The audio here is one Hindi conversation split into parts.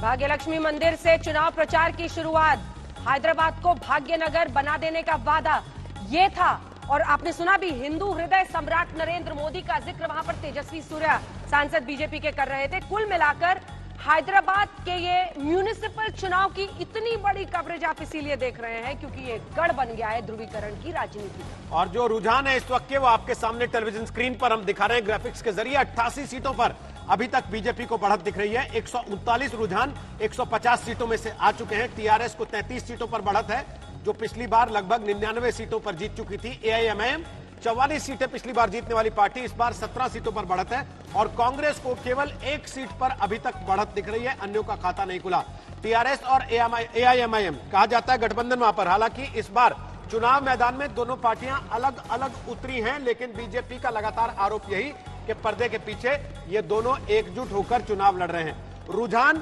भाग्यलक्ष्मी मंदिर से चुनाव प्रचार की शुरुआत। हैदराबाद को भाग्यनगर बना देने का वादा ये था। और आपने सुना भी, हिंदू हृदय सम्राट नरेंद्र मोदी का जिक्र वहां पर तेजस्वी सूर्या सांसद बीजेपी के कर रहे थे। कुल मिलाकर हैदराबाद के ये म्यूनिसिपल चुनाव की इतनी बड़ी कवरेज आप इसीलिए देख रहे हैं क्योंकि ये गढ़ बन गया है ध्रुवीकरण की राजनीति। और जो रुझान है इस वक्त के वो आपके सामने टेलीविजन स्क्रीन पर हम दिखा रहे हैं ग्राफिक्स के जरिए। 88 सीटों पर अभी तक बीजेपी को बढ़त दिख रही है। 139 रुझान 150 सीटों में से आ चुके हैं। टीआरएस को 33 सीटों पर बढ़त है, जो पिछली बार लगभग 99 सीटों पर जीत चुकी थी। एआईएमआईएम 44 सीटें पिछली बार जीतने वाली पार्टी, इस बार 17 सीटों पर बढ़त है। और कांग्रेस को केवल 1 सीट पर अभी तक बढ़त दिख रही है, अन्यों का खाता नहीं खुला। टीआरएस और एआईएमआईएम कहा जाता है गठबंधन वहां पर। हालांकि इस बार चुनाव मैदान में दोनों पार्टियां अलग अलग उतरी हैं, लेकिन बीजेपी का लगातार आरोप यही कि पर्दे के पीछे ये दोनों एकजुट होकर चुनाव लड़ रहे हैं। रुझान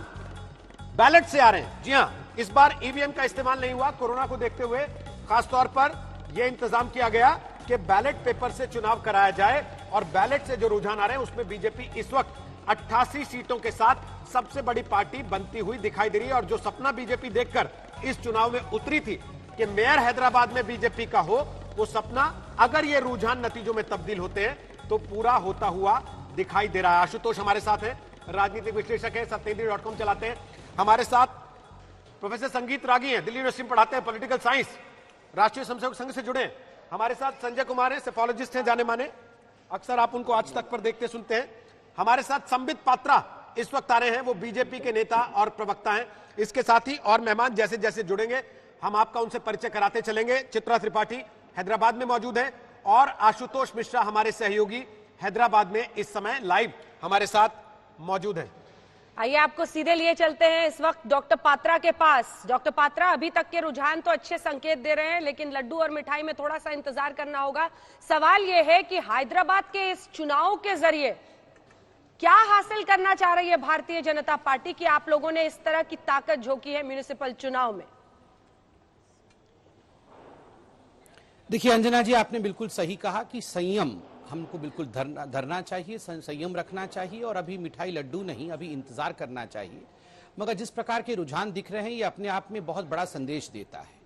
बैलेट से आ रहे हैं। जी हां, इस बार ईवीएम का इस्तेमाल नहीं हुआ। कोरोना को देखते हुए खासतौर पर यह इंतजाम किया गया कि बैलेट पेपर से चुनाव कराया जाए। और बैलेट से जो रुझान आ रहे हैं उसमें बीजेपी इस वक्त 88 सीटों के साथ सबसे बड़ी पार्टी बनती हुई दिखाई दे रही है। और जो सपना बीजेपी देखकर इस चुनाव में उतरी थी कि मेयर हैदराबाद में बीजेपी का हो, वो सपना अगर ये रुझान नतीजों में तब्दील होते हैं तो पूरा होता हुआ दिखाई दे रहा है। आशुतोष हमारे साथ है, राजनीतिक विश्लेषक है, सत्येंद्र.com चलाते हैं। हमारे साथ प्रोफेसर संगीत रागी हैं, दिल्ली यूनिवर्सिटी में पढ़ाते हैं, पॉलिटिकल साइंस, राष्ट्रीय स्वयंसेवक संघ से जुड़े हैं। हमारे साथ संजय कुमार हैं, सेफोलॉजिस्ट हैं, जाने माने, अक्सर आप उनको आज तक पर देखते सुनते हैं। हमारे साथ संबित पात्रा इस वक्त आ रहे हैं, वो बीजेपी के नेता और प्रवक्ता हैं। इसके साथ ही और मेहमान जैसे जैसे जुड़ेंगे हम आपका उनसे परिचय कराते चलेंगे। चित्रा त्रिपाठी हैदराबाद में मौजूद है और आशुतोष मिश्रा हमारे सहयोगी हैदराबाद में इस समय लाइव हमारे साथ मौजूद हैं। आइए आपको सीधे लिए चलते हैं इस वक्त डॉक्टर पात्रा के पास। डॉक्टर पात्रा, अभी तक के रुझान तो अच्छे संकेत दे रहे हैं, लेकिन लड्डू और मिठाई में थोड़ा सा इंतजार करना होगा। सवाल यह है कि हैदराबाद के इस चुनाव के जरिए क्या हासिल करना चाह रही है भारतीय जनता पार्टी की आप लोगों ने इस तरह की ताकत झोंकी है म्यूनिसिपल चुनाव में? देखिए अंजना जी, आपने बिल्कुल सही कहा कि संयम हमको बिल्कुल धरना चाहिए, संयम रखना चाहिए और अभी मिठाई लड्डू नहीं, अभी इंतजार करना चाहिए। मगर जिस प्रकार के रुझान दिख रहे हैं ये अपने आप में बहुत बड़ा संदेश देता है।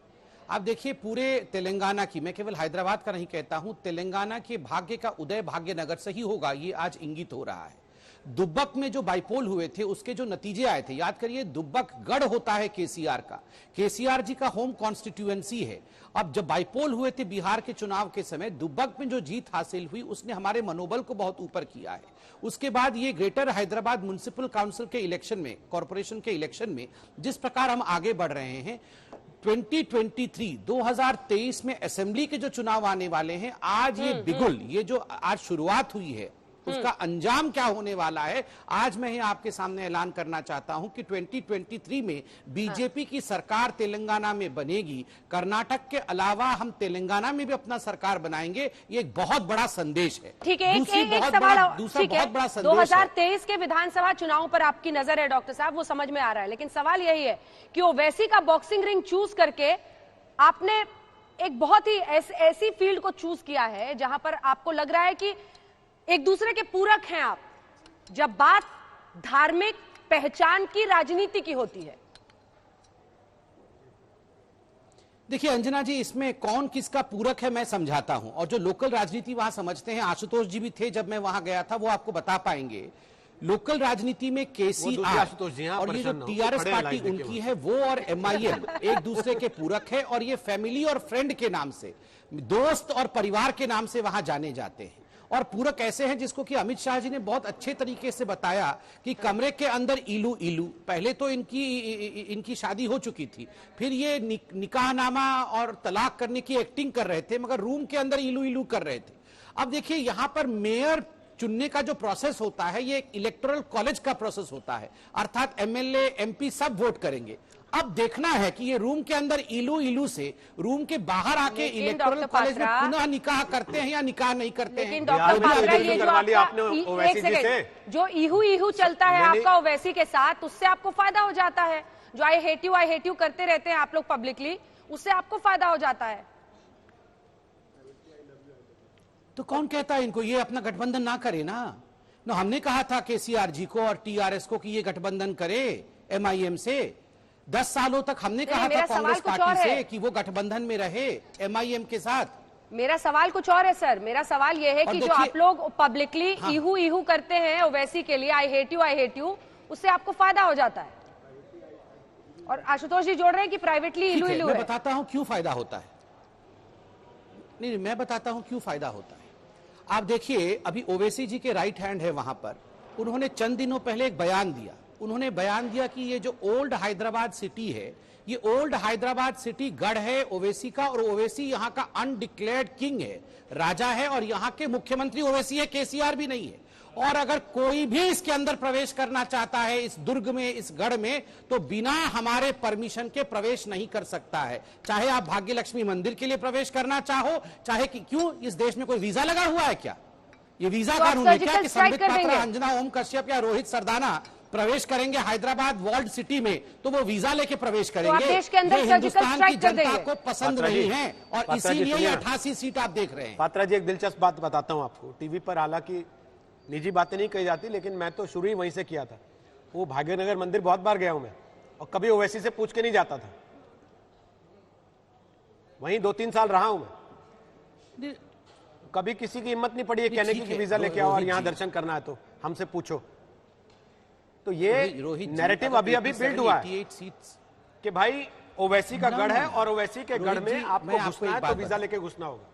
आप देखिए पूरे तेलंगाना की, मैं केवल हैदराबाद का नहीं कहता हूं, तेलंगाना के भाग्य का उदय भाग्यनगर से ही होगा, ये आज इंगित हो रहा है। दुब्बक में जो बाइपोल हुए थे उसके जो नतीजे आए थे, याद करिए दुब्बक गढ़ होता है केसीआर का, केसीआर जी का होम कॉन्स्टिट्यूएंसी है। अब जब बाइपोल हुए थे बिहार के चुनाव के समय, दुब्बक में जो जीत हासिल हुई उसने हमारे मनोबल को बहुत ऊपर किया है। उसके बाद ये ग्रेटर हैदराबाद म्युनिसिपल काउंसिल के इलेक्शन में, कॉर्पोरेशन के इलेक्शन में जिस प्रकार हम आगे बढ़ रहे हैं, 2023 में असेंबली के जो चुनाव आने वाले हैं, आज ये बिगुल, ये जो आज शुरुआत हुई है उसका अंजाम क्या होने वाला है, आज मैं ये आपके सामने ऐलान करना चाहता हूं कि 2023 में बीजेपी की सरकार तेलंगाना में बनेगी। कर्नाटक के अलावा हम तेलंगाना में भी अपना सरकार बनाएंगे, ये एक बहुत बड़ा संदेश है। ठीक है, दूसरा बहुत बड़ा संदेश 2023 के विधानसभा चुनाव पर आपकी नजर है डॉक्टर साहब, वो समझ में आ रहा है, लेकिन सवाल यही है कि ओवैसी का बॉक्सिंग रिंग चूज करके आपने एक बहुत ही ऐसी फील्ड को चूज किया है जहां पर आपको लग रहा है कि एक दूसरे के पूरक हैं आप, जब बात धार्मिक पहचान की राजनीति की होती है। देखिए अंजना जी, इसमें कौन किसका पूरक है मैं समझाता हूं, और जो लोकल राजनीति वहां समझते हैं, आशुतोष जी भी थे जब मैं वहां गया था, वो आपको बता पाएंगे। लोकल राजनीति में केसीआर और ये जो टीआरएस पार्टी उनकी है, वो और एमआईएम एक दूसरे के पूरक है, और ये फैमिली और फ्रेंड के नाम से, दोस्त और परिवार के नाम से वहां जाने जाते हैं। और पूरक ऐसे हैं जिसको कि अमित शाह जी ने बहुत अच्छे तरीके से बताया कि कमरे के अंदर इलू इलू, पहले तो इनकी शादी हो चुकी थी, फिर ये निकाहनामा और तलाक करने की एक्टिंग कर रहे थे, मगर रूम के अंदर इलू इलू कर रहे थे। अब देखिए यहां पर मेयर चुनने का जो प्रोसेस होता है ये एक इलेक्टोरल कॉलेज का प्रोसेस होता है, अर्थात एमएलए एमपी सब वोट करेंगे। अब देखना है कि ये रूम के अंदर इलू इलू से रूम के बाहर आके इलेक्टोरल कॉलेज में पुनः निकाह करते हैं या निकाह नहीं करते हैं। लेकिन डॉक्टर पात्रा, ये जो इहू इहू चलता है आपका ओवैसी के साथ, उससे आपको फायदा हो जाता है। जो आई हेट यू करते रहते हैं आप लोग पब्लिकली, उससे आपको फायदा हो जाता है। तो कौन कहता है इनको ये अपना गठबंधन ना करे ना? हमने कहा था केसीआर जी को और टीआरएस को कि ये गठबंधन करे, एमआईएम से। 10 सालों तक हमने कहा था कांग्रेस पार्टी से कि वो गठबंधन में रहे एमआईएम के साथ। मेरा सवाल कुछ और है सर। मेरा सवाल यह है कि जो आप लोग पब्लिकली इहू करते हैं ओवैसी के लिए, आई हेट यू, उससे आपको फायदा हो जाता है। और आशुतोष जी जोड़ रहे हैं कि प्राइवेटली इलू है। मैं बताता हूं क्यों फायदा होता है। नहीं, मैं बताता हूं क्यों फायदा होता है। आप देखिए, अभी ओवैसी जी के राइट हैंड है वहां पर, उन्होंने चंद दिनों पहले एक बयान दिया। उन्होंने बयान दिया कि ये जो ओल्ड हैदराबाद सिटी है, ये ओल्ड हैदराबाद सिटी गढ़ है ओवैसी का, और ओवैसी यहाँ का अनडिक्लेयर्ड किंग है, राजा है, और यहाँ के मुख्यमंत्री ओवैसी है, केसीआर भी नहीं है। और अगर कोई भी इसके अंदर प्रवेश करना चाहता है, इस दुर्ग में, इस गढ़ में, तो बिना हमारे परमिशन के प्रवेश नहीं कर सकता है। चाहे आप भाग्य लक्ष्मी मंदिर के लिए प्रवेश करना चाहो, चाहे कि क्यों, इस देश में कोई वीजा लगा हुआ है क्या? ये वीजा कानून है क्या कि संबित पात्रा, अंजना ओम कश्यप या रोहित सरदाना प्रवेश करेंगे हैदराबाद वर्ल्ड सिटी में तो वो वीजा लेके प्रवेश करेंगे? तो देश के अंदर हिंदुस्तान की जनता को पसंद नहीं है, और इसीलिए ये 88 सीट आप देख रहे हैं। पात्रा जी, एक दिलचस्प बात बताता हूं आपको। टीवी पर हालांकि निजी बातें नहीं कही जाती, लेकिन मैं तो शुरू ही वहीं से किया था। वो भाग्यनगर मंदिर बहुत बार गया हूं मैं, और कभी ओवैसी से पूछ के नहीं जाता था। वहीं 2-3 साल रहा हूं मैं। कभी किसी की हिम्मत नहीं पड़ी है कहने की कि वीजा लेके आओ और यहां दर्शन करना है तो हमसे पूछो। तो ये नैरेटिव अभी बिल्ड हुआ है कि भाई ओवैसी का गढ़ है, और ओवैसी के गढ़ में आपको घुसना है तो वीजा लेके घुसना होगा।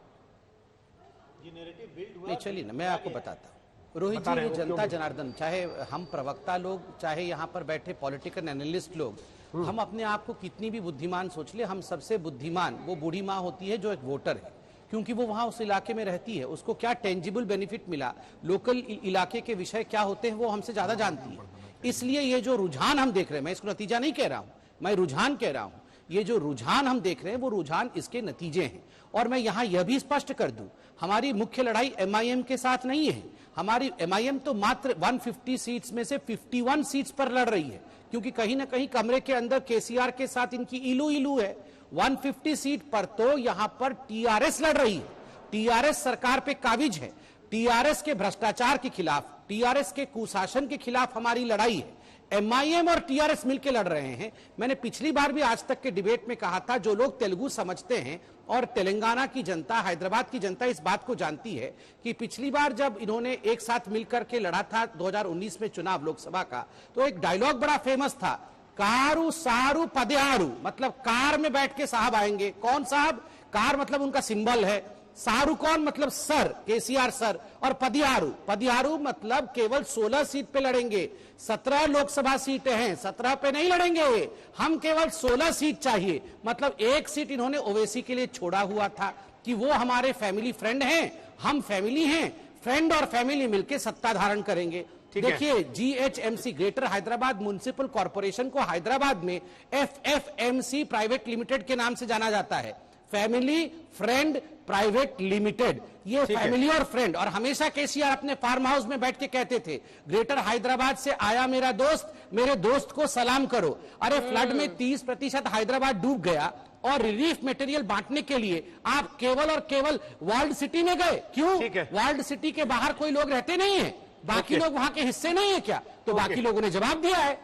ये नैरेटिव बिल्ड हुआ। चलिए ना, मैं आपको बताता हूं। रोहित जी, ये जनता जनार्दन, चाहे हम प्रवक्ता लोग, चाहे यहाँ पर बैठे पॉलिटिकल एनालिस्ट लोग, हम अपने आप को कितनी भी बुद्धिमान सोच ले, हम सबसे बुद्धिमान वो बूढ़ी माँ होती है जो एक वोटर है, क्योंकि वो वहां उस इलाके में रहती है। उसको क्या टेंजिबल बेनिफिट मिला, लोकल इलाके के विषय क्या होते हैं, वो हमसे ज्यादा जानती है। इसलिए ये जो रुझान हम देख रहे हैं, मैं इसको नतीजा नहीं कह रहा हूं, मैं रुझान कह रहा हूं, ये जो रुझान हम देख रहे हैं वो रुझान इसके नतीजे हैं। और मैं यहां यह भी स्पष्ट कर दूं, हमारी मुख्य लड़ाई एमआईएम के साथ नहीं है। हमारी एमआईएम तो मात्र 150 सीट्स में से 51 सीट्स पर लड़ रही है, क्योंकि कहीं ना कहीं कमरे के अंदर केसीआर के साथ इनकी इलू है। 150 सीट पर तो यहां पर टीआरएस लड़ रही है। टीआरएस सरकार पे काबिज है। टीआरएस के भ्रष्टाचार के खिलाफ, टीआरएस के कुशासन के खिलाफ हमारी लड़ाई है। एमआईएम और टीआरएस मिलकर लड़ रहे हैं। मैंने पिछली बार भी आज तक के डिबेट में कहा था, जो लोग तेलुगु समझते हैं और तेलंगाना की जनता, हैदराबाद की जनता इस बात को जानती है कि पिछली बार जब इन्होंने एक साथ मिलकर के लड़ा था 2019 में चुनाव लोकसभा का, तो एक डायलॉग बड़ा फेमस था, कारू सारू पदयारू, मतलब कार में बैठ के साहब आएंगे। कौन साहब? कार मतलब उनका सिंबल है, सारू कौन मतलब सर, केसीआर सर, और पदियारू मतलब केवल 16 सीट पे लड़ेंगे। 17 लोकसभा सीटें हैं, 17 पे नहीं लड़ेंगे हम, केवल 16 सीट चाहिए। मतलब एक सीट इन्होंने ओवैसी के लिए छोड़ा हुआ था कि वो हमारे फैमिली फ्रेंड हैं, हम फैमिली हैं, फ्रेंड और फैमिली मिलकर सत्ता धारण करेंगे। देखिए, GHMC greater Hyderabad municipal corporation को हैदराबाद में एफएफएमसी प्राइवेट लिमिटेड के नाम से जाना जाता है, फैमिली फ्रेंड प्राइवेट लिमिटेड। ये फैमिली और फ्रेंड, और हमेशा केसीआर अपने फार्म हाउस में बैठ के कहते थे, ग्रेटर हैदराबाद से आया मेरा दोस्त, मेरे दोस्त को सलाम करो। अरे फ्लड में 30% हैदराबाद डूब गया, और रिलीफ मटेरियल बांटने के लिए आप केवल और केवल वर्ल्ड सिटी में गए। क्यों? वर्ल्ड सिटी के बाहर कोई लोग रहते नहीं है, बाकी लोग वहां के हिस्से नहीं है क्या? तो बाकी लोगों ने जवाब दिया है।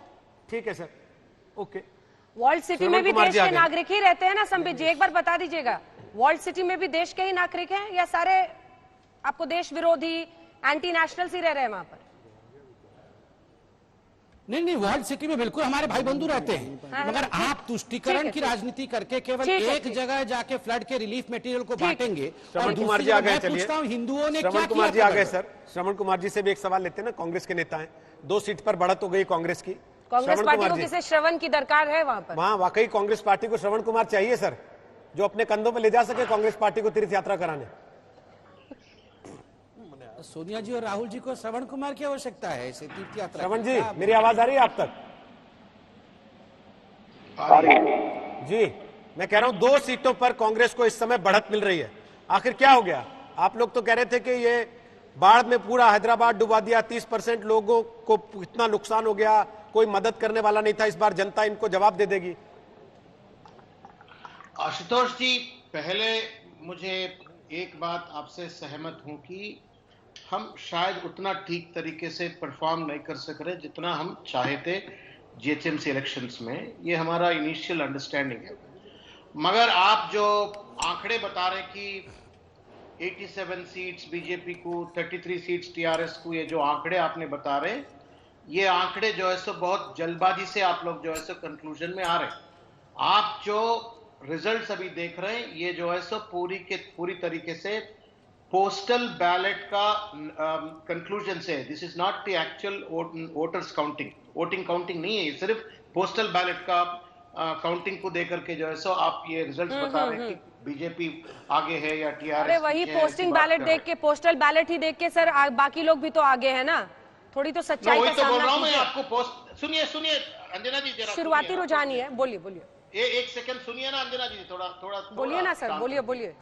ठीक है सर, ओके। वर्ल्ड सिटी में भी देश के नागरिक ही रहते हैं ना संबित जी, एक बार बता दीजिएगा, वर्ल्ड सिटी में भी देश के ही नागरिक हैं या सारे आपको देश विरोधी एंटी नेशनल्स ही रह रहे हैं वहां पर? नहीं, वर्ल्ड सिटी में बिल्कुल हमारे भाई बंधु रहते हैं, मगर आप तुष्टीकरण की राजनीति करके केवल एक जगह जाके फ्लड के रिलीफ मटेरियल को बांटेंगे। श्रवण कुमार जी आ गए, चलिए पूछता हूं, हिंदुओं ने क्या किया? श्रवण कुमार जी आ गए सर। श्रवण कुमार जी से भी एक सवाल लेते हैं ना, कांग्रेस के नेता हैं, 2 सीट पर बढ़त हो गई कांग्रेस की। कांग्रेस पार्टी को किसे श्रवण की दरकार है वहां पर? वहां वाकई कांग्रेस पार्टी को श्रवण कुमार चाहिए सर, जो अपने कंधों पर ले जा सके कांग्रेस पार्टी को तीर्थ यात्रा कराने। सोनिया जी और राहुल जी को श्रवण कुमार की आवश्यकता है इसे तीर्थ यात्रा। श्रवण जी, मेरी आवाज आ रही है आप तक? जी, मैं कह रहा हूं 2 सीटों पर कांग्रेस को इस समय बढ़त मिल रही है, आखिर क्या हो गया? आप लोग तो कह रहे थे कि ये बाढ़ में पूरा हैदराबाद डुबा दिया, 30% लोगों को इतना नुकसान हो गया, कोई मदद करने वाला नहीं था, इस बार जनता इनको जवाब दे देगी। आशुतोष जी, पहले मुझे एक बात आपसे सहमत हूं कि हम शायद उतना ठीक तरीके से परफॉर्म नहीं कर सक रहे जितना हम चाहे थे, जीएचएमसी इलेक्शंस में, ये हमारा इनिशियल अंडरस्टैंडिंग है। मगर आप जो आंकड़े बता रहे कि 87 सीट्स बीजेपी को, 33 सीट्स टीआरएस को, ये जो आंकड़े आपने बता रहे, ये आंकड़े जो है सो बहुत जल्दबाजी से आप लोग जो है सो कंक्लूजन में आ रहे हैं। आप जो रिजल्ट्स अभी देख रहे हैं, ये जो है सो पूरी तरीके से पोस्टल बैलेट का कंक्लूजन से। This is not the actual voters counting, voting counting नहीं है, ये सिर्फ पोस्टल बैलेट का काउंटिंग को देकर के जो है सो आप ये रिजल्ट्स बता रहे हैं कि बीजेपी आगे है या टीआरएस। अरे वही पोस्टिंग बैलेट देख के, पोस्टल बैलेट ही देख के सर बाकी लोग भी तो आगे है ना, थोड़ी तो सच्चाई का सामना बोल रहा हूं मैं कीजिए। आपको। सुनिए अंजना जी, जरा शुरुआती रुझान ही है, बोलिए एक सेकंड सुनिए ना अंजना जी, थोड़ा बोलिए ना सर, बोलिए।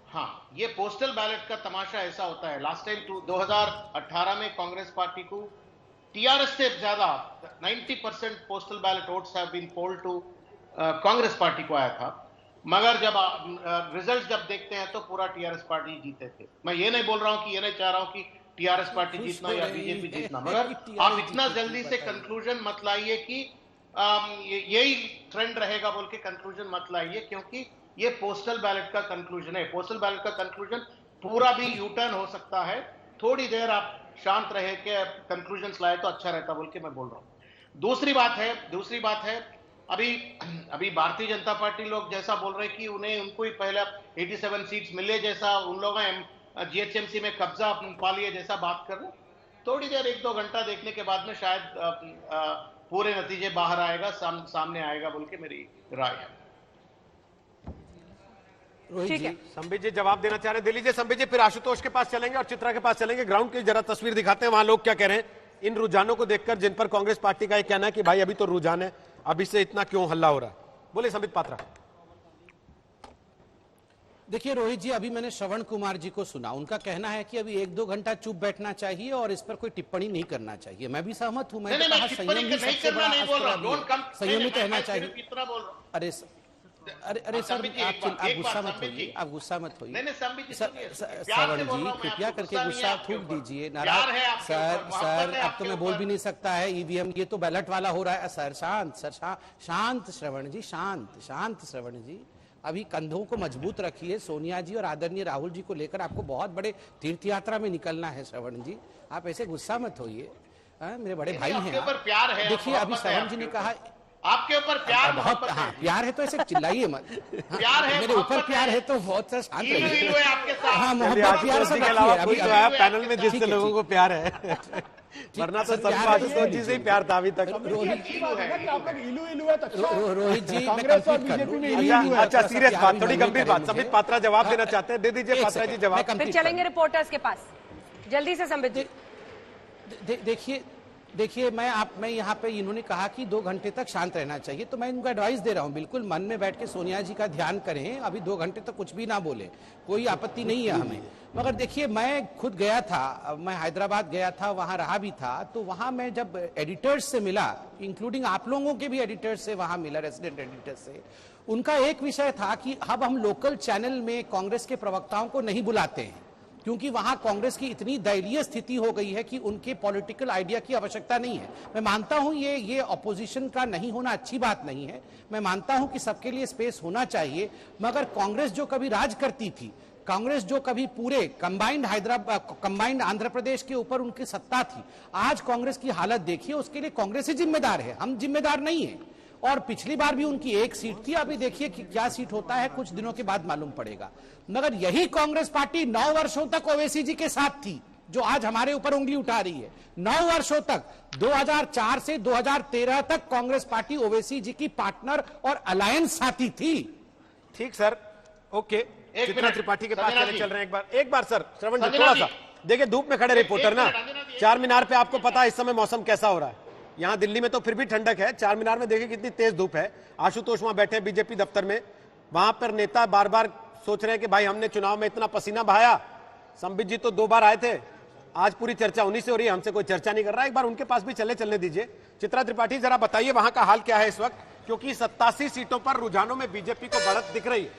हाँ, ये पोस्टल बैलेट का तमाशा ऐसा होता है। लास्ट टाइम 2018 में कांग्रेस पार्टी को टीआरएस से ज्यादा 90% postal ballot votes have been polled to Congress party को आया था। मगर जब रिजल्ट जब देखते हैं तो पूरा टीआरएस पार्टी जीते थे। मैं ये नहीं बोल रहा हूं कि, ये नहीं चाह रहा हूं कि टीआरएस पार्टी जीतना या बीजेपी जीतना, मगर आप इतना जल्दी से कंक्लूजन मत लाइए कि यही ट्रेंड रहेगा बोल के कंक्लूजन मत लाइए, क्योंकि ये पोस्टल बैलेट का कंक्लूजन है। पोस्टल बैलेट का कंक्लूजन पूरा भी यू टर्न हो सकता है। थोड़ी देर आप शांत रहे के कंक्लूजन लाए तो अच्छा रहता बोल के मैं बोल रहा हूं। दूसरी बात है अभी भारतीय जनता पार्टी लोग जैसा बोल रहे कि उनको ही पहले 87 सीट्स मिले, जैसा उन लोगों ने जीएचएमसी में कब्जा पा लिए, जैसा बात कर रहे। थोड़ी देर 1-2 घंटा देखने के बाद में शायद पूरे नतीजे बाहर आएगा, सामने आएगा बोल के मेरी राय है। ठीक है, संबित जी जवाब देना चाह रहे हैं, दे लीजिए संबित जी, फिर आशुतोष के पास चलेंगे और चित्रा के पास चलेंगे। ग्राउंड की जरा तस्वीर दिखाते हैं, वहां लोग क्या कह रहे हैं इन रुझानों को देखकर, जिन पर कांग्रेस पार्टी का यह कहना है कि भाई अभी तो रुझान है, अभी से इतना क्यों हल्ला हो रहा है। बोले संबित पात्रा। देखिए रोहित जी, अभी मैंने श्रवण कुमार जी को सुना, उनका कहना है कि अभी 1-2 घंटा चुप बैठना चाहिए और इस पर कोई टिप्पणी नहीं करना चाहिए। मैं भी सहमत हूं, मैंने कहा संयमित रहना चाहिए। अरे सर, आप गुस्सा मत होइए श्रवण जी, कृपया करके गुस्सा थूक दीजिए। नाराज सर अब तो मैं बोल भी नहीं सकता है, ईवीएम ये तो बैलेट वाला हो रहा है। सर शांत श्रवण जी, शांत श्रवण जी, अभी कंधों को मजबूत रखिए। सोनिया जी और आदरणीय राहुल जी को लेकर आपको बहुत बड़े तीर्थ यात्रा में निकलना है श्रवण जी, आप ऐसे गुस्सा मत होइए, मेरे बड़े भाई हैं। देखिए अभी श्रवण जी ने कहा आपके ऊपर प्यार बहुत, हाँ प्यार है तो ऐसे चिल्लाइए मत। प्यार है, मेरे ऊपर प्यार है तो बहुत सा शांत रहिए। हाँ, मोहब्बत प्यार से अभी पैनल में जिससे लोगों को प्यार है, वरना तो सब आशुतोष जी से ही प्यार था अभी तक। रोहित जी अच्छा सीरियस बात, थोड़ी गंभीर बात, संबित पात्रा जवाब देना चाहते हैं, दे दीजिए पात्रा जी जवाब। फिर चलेंगे रिपोर्टर्स के पास, जल्दी से संबित जी। देखिए मैं यहाँ पे, इन्होंने कहा कि 2 घंटे तक शांत रहना चाहिए, तो मैं इनको एडवाइस दे रहा हूँ, बिल्कुल मन में बैठ के सोनिया जी का ध्यान करें, अभी 2 घंटे तक कुछ भी ना बोले, कोई आपत्ति नहीं है हमें। मगर देखिए मैं खुद गया था, मैं हैदराबाद गया था, वहां रहा भी था, तो वहां मैं जब एडिटर्स से मिला, इंक्लूडिंग आप लोगों के भी एडिटर्स से वहां मिला, रेसिडेंट एडिटर्स से, उनका एक विषय था कि अब हम लोकल चैनल में कांग्रेस के प्रवक्ताओं को नहीं बुलाते हैं, क्योंकि वहां कांग्रेस की इतनी दयनीय स्थिति हो गई है कि उनके पॉलिटिकल आइडिया की आवश्यकता नहीं है। मैं मानता हूं ये ऑपोजिशन का नहीं होना अच्छी बात नहीं है, मैं मानता हूं कि सबके लिए स्पेस होना चाहिए, मगर कांग्रेस जो कभी राज करती थी, कांग्रेस जो कभी पूरे कंबाइंड आंध्र प्रदेश के ऊपर उनकी सत्ता थी, आज कांग्रेस की हालत देखिए, उसके लिए कांग्रेस ही जिम्मेदार है, हम जिम्मेदार नहीं है। और पिछली बार भी उनकी 1 सीट थी, अभी देखिए कि क्या सीट होता है, कुछ दिनों के बाद मालूम पड़ेगा। मगर यही कांग्रेस पार्टी 9 वर्षों तक ओवैसी जी के साथ थी, जो आज हमारे ऊपर उंगली उठा रही है। 9 वर्षों तक, 2004 से 2013 तक कांग्रेस पार्टी ओवैसी जी की पार्टनर और अलायंस साथी थी। ठीक सर, ओके, चित्रा त्रिपाठी के पास चल रहे हैं एक बार सर। श्रवण जी थोड़ा सा देखिए, धूप में खड़े रिपोर्टर ना, चार मीनार पे आपको पता है इस समय मौसम कैसा हो रहा है, यहाँ दिल्ली में तो फिर भी ठंडक है, चार मीनार में देखिए कितनी तेज धूप है। आशुतोष वहां बैठे बीजेपी दफ्तर में, वहां पर नेता बार बार सोच रहे हैं कि भाई हमने चुनाव में इतना पसीना बहाया, संबित जी तो 2 बार आए थे, आज पूरी चर्चा उन्हीं से हो रही है, हमसे कोई चर्चा नहीं कर रहा। एक बार उनके पास भी चलने दीजिए। चित्रा त्रिपाठी जरा बताइए वहां का हाल क्या है इस वक्त, क्योंकि 87 सीटों पर रुझानों में बीजेपी को बढ़त दिख रही है।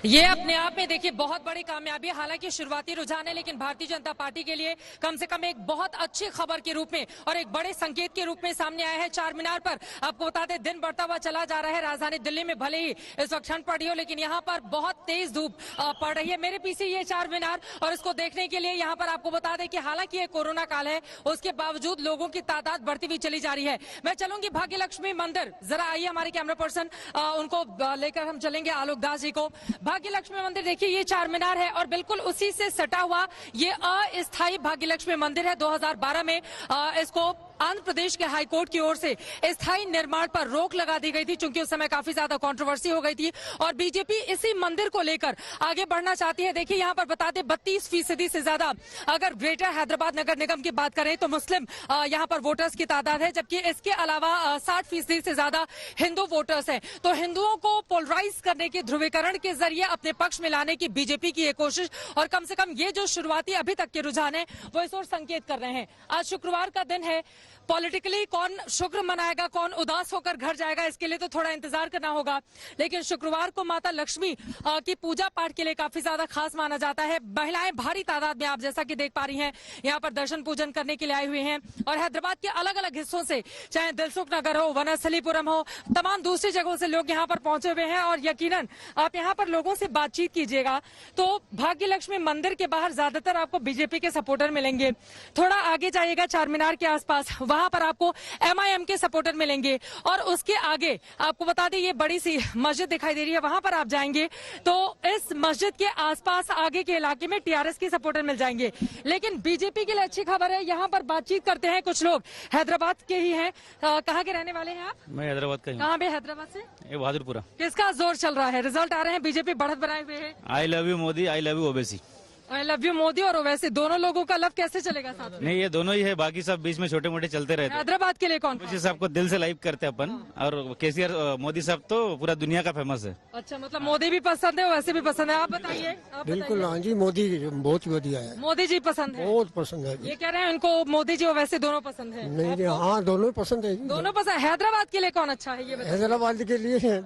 ये अपने आप में देखिए बहुत बड़ी कामयाबी है। हालांकि शुरुआती रुझान है, लेकिन भारतीय जनता पार्टी के लिए कम से कम एक बहुत अच्छी खबर के रूप में और एक बड़े संकेत के रूप में सामने आया है। चार मीनार पर आपको बता दें दिन बढ़ता हुआ चला जा रहा है। राजधानी दिल्ली में भले ही इस वक्त ठंड पड़ी हो, लेकिन यहाँ पर बहुत तेज धूप पड़ रही है। मेरे पीछे ये चार मीनार, और इसको देखने के लिए यहाँ पर आपको बता दें कि हालांकि ये कोरोना काल है, उसके बावजूद लोगों की तादाद बढ़ती हुई चली जा रही है। मैं चलूंगी भाग्य लक्ष्मी मंदिर, जरा आइए हमारे कैमरा पर्सन, उनको लेकर हम चलेंगे, आलोक दास जी को। भाग्य लक्ष्मी मंदिर देखिए, ये चार मीनार है और बिल्कुल उसी से सटा हुआ ये अस्थायी भाग्य लक्ष्मी मंदिर है। 2012 में इसको आंध्र प्रदेश के हाईकोर्ट की ओर से स्थायी निर्माण पर रोक लगा दी गई थी, क्योंकि उस समय काफी ज्यादा कंट्रोवर्सी हो गई थी और बीजेपी इसी मंदिर को लेकर आगे बढ़ना चाहती है। देखिए यहाँ पर बताते 32% से ज्यादा अगर ग्रेटर हैदराबाद नगर निगम की बात करें तो मुस्लिम यहाँ पर वोटर्स की तादाद है, जबकि इसके अलावा 60% से ज्यादा हिंदू वोटर्स हैं। तो हिंदुओं को पोलराइज करने के, ध्रुवीकरण के जरिए अपने पक्ष में लाने की बीजेपी की ये कोशिश, और कम से कम ये जो शुरुआती अभी तक के रुझान है वो इस ओर संकेत कर रहे हैं। आज शुक्रवार का दिन है, पॉलिटिकली कौन शुक्र मनाएगा, कौन उदास होकर घर जाएगा, इसके लिए तो थोड़ा इंतजार करना होगा। लेकिन शुक्रवार को माता लक्ष्मी की पूजा पाठ के लिए काफी ज्यादा खास माना जाता है। महिलाएं भारी तादाद में, आप जैसा कि देख पा रही हैं, यहाँ पर दर्शन पूजन करने के लिए आई हुई हैं और हैदराबाद के अलग अलग हिस्सों से, चाहे दिलसुख नगर हो, वनस्थलीपुरम हो, तमाम दूसरी जगहों से लोग यहाँ पर पहुंचे हुए हैं। और यकीनन आप यहाँ पर लोगों से बातचीत कीजिएगा तो भाग्य लक्ष्मी मंदिर के बाहर ज्यादातर आपको बीजेपी के सपोर्टर मिलेंगे। थोड़ा आगे जाइएगा चार मीनार के आसपास, वहां पर आपको एमआईएम के सपोर्टर मिलेंगे और उसके आगे आपको बता दें ये बड़ी सी मस्जिद दिखाई दे रही है, वहां पर आप जाएंगे तो इस मस्जिद के आसपास आगे के इलाके में टीआरएस के सपोर्टर मिल जाएंगे। लेकिन बीजेपी के लिए अच्छी खबर है, यहाँ पर बातचीत करते हैं कुछ लोग हैदराबाद के ही हैं। कहाँ के रहने वाले हैं आप? मैं हैदराबाद का ही हूँ। कहाँ पे? हैदराबाद से? ये बहादुरपुरा। किसका जोर चल रहा है? रिजल्ट आ रहे हैं, बीजेपी बढ़त बनाए हुए है। I love you Modi, I love you Owaisi. I love you Modi और ओवैसी, दोनों लोगों का लव कैसे चलेगा साथ में? नहीं, ये दोनों ही है, बाकी सब बीच में छोटे मोटे चलते रहते हैं। हैदराबाद के लिए कौन? ओवैसी साहब को दिल से लाइक करते हैं अपन, और केसीआर मोदी साहब तो पूरा दुनिया का फेमस है। अच्छा, मतलब मोदी भी पसंद है, वैसे भी पसंद है। आप बताइए। बिल्कुल, हाँ जी, मोदी बहुत बढ़िया है। मोदी जी पसंद है? बहुत पसंद है। ये कह रहे हैं उनको मोदी जी और वैसे दोनों पसंद है? नहीं, हाँ दोनों पसंद है। दोनों पसंद। हैदराबाद के लिए कौन अच्छा है ये बताइए? हैदराबाद के लिए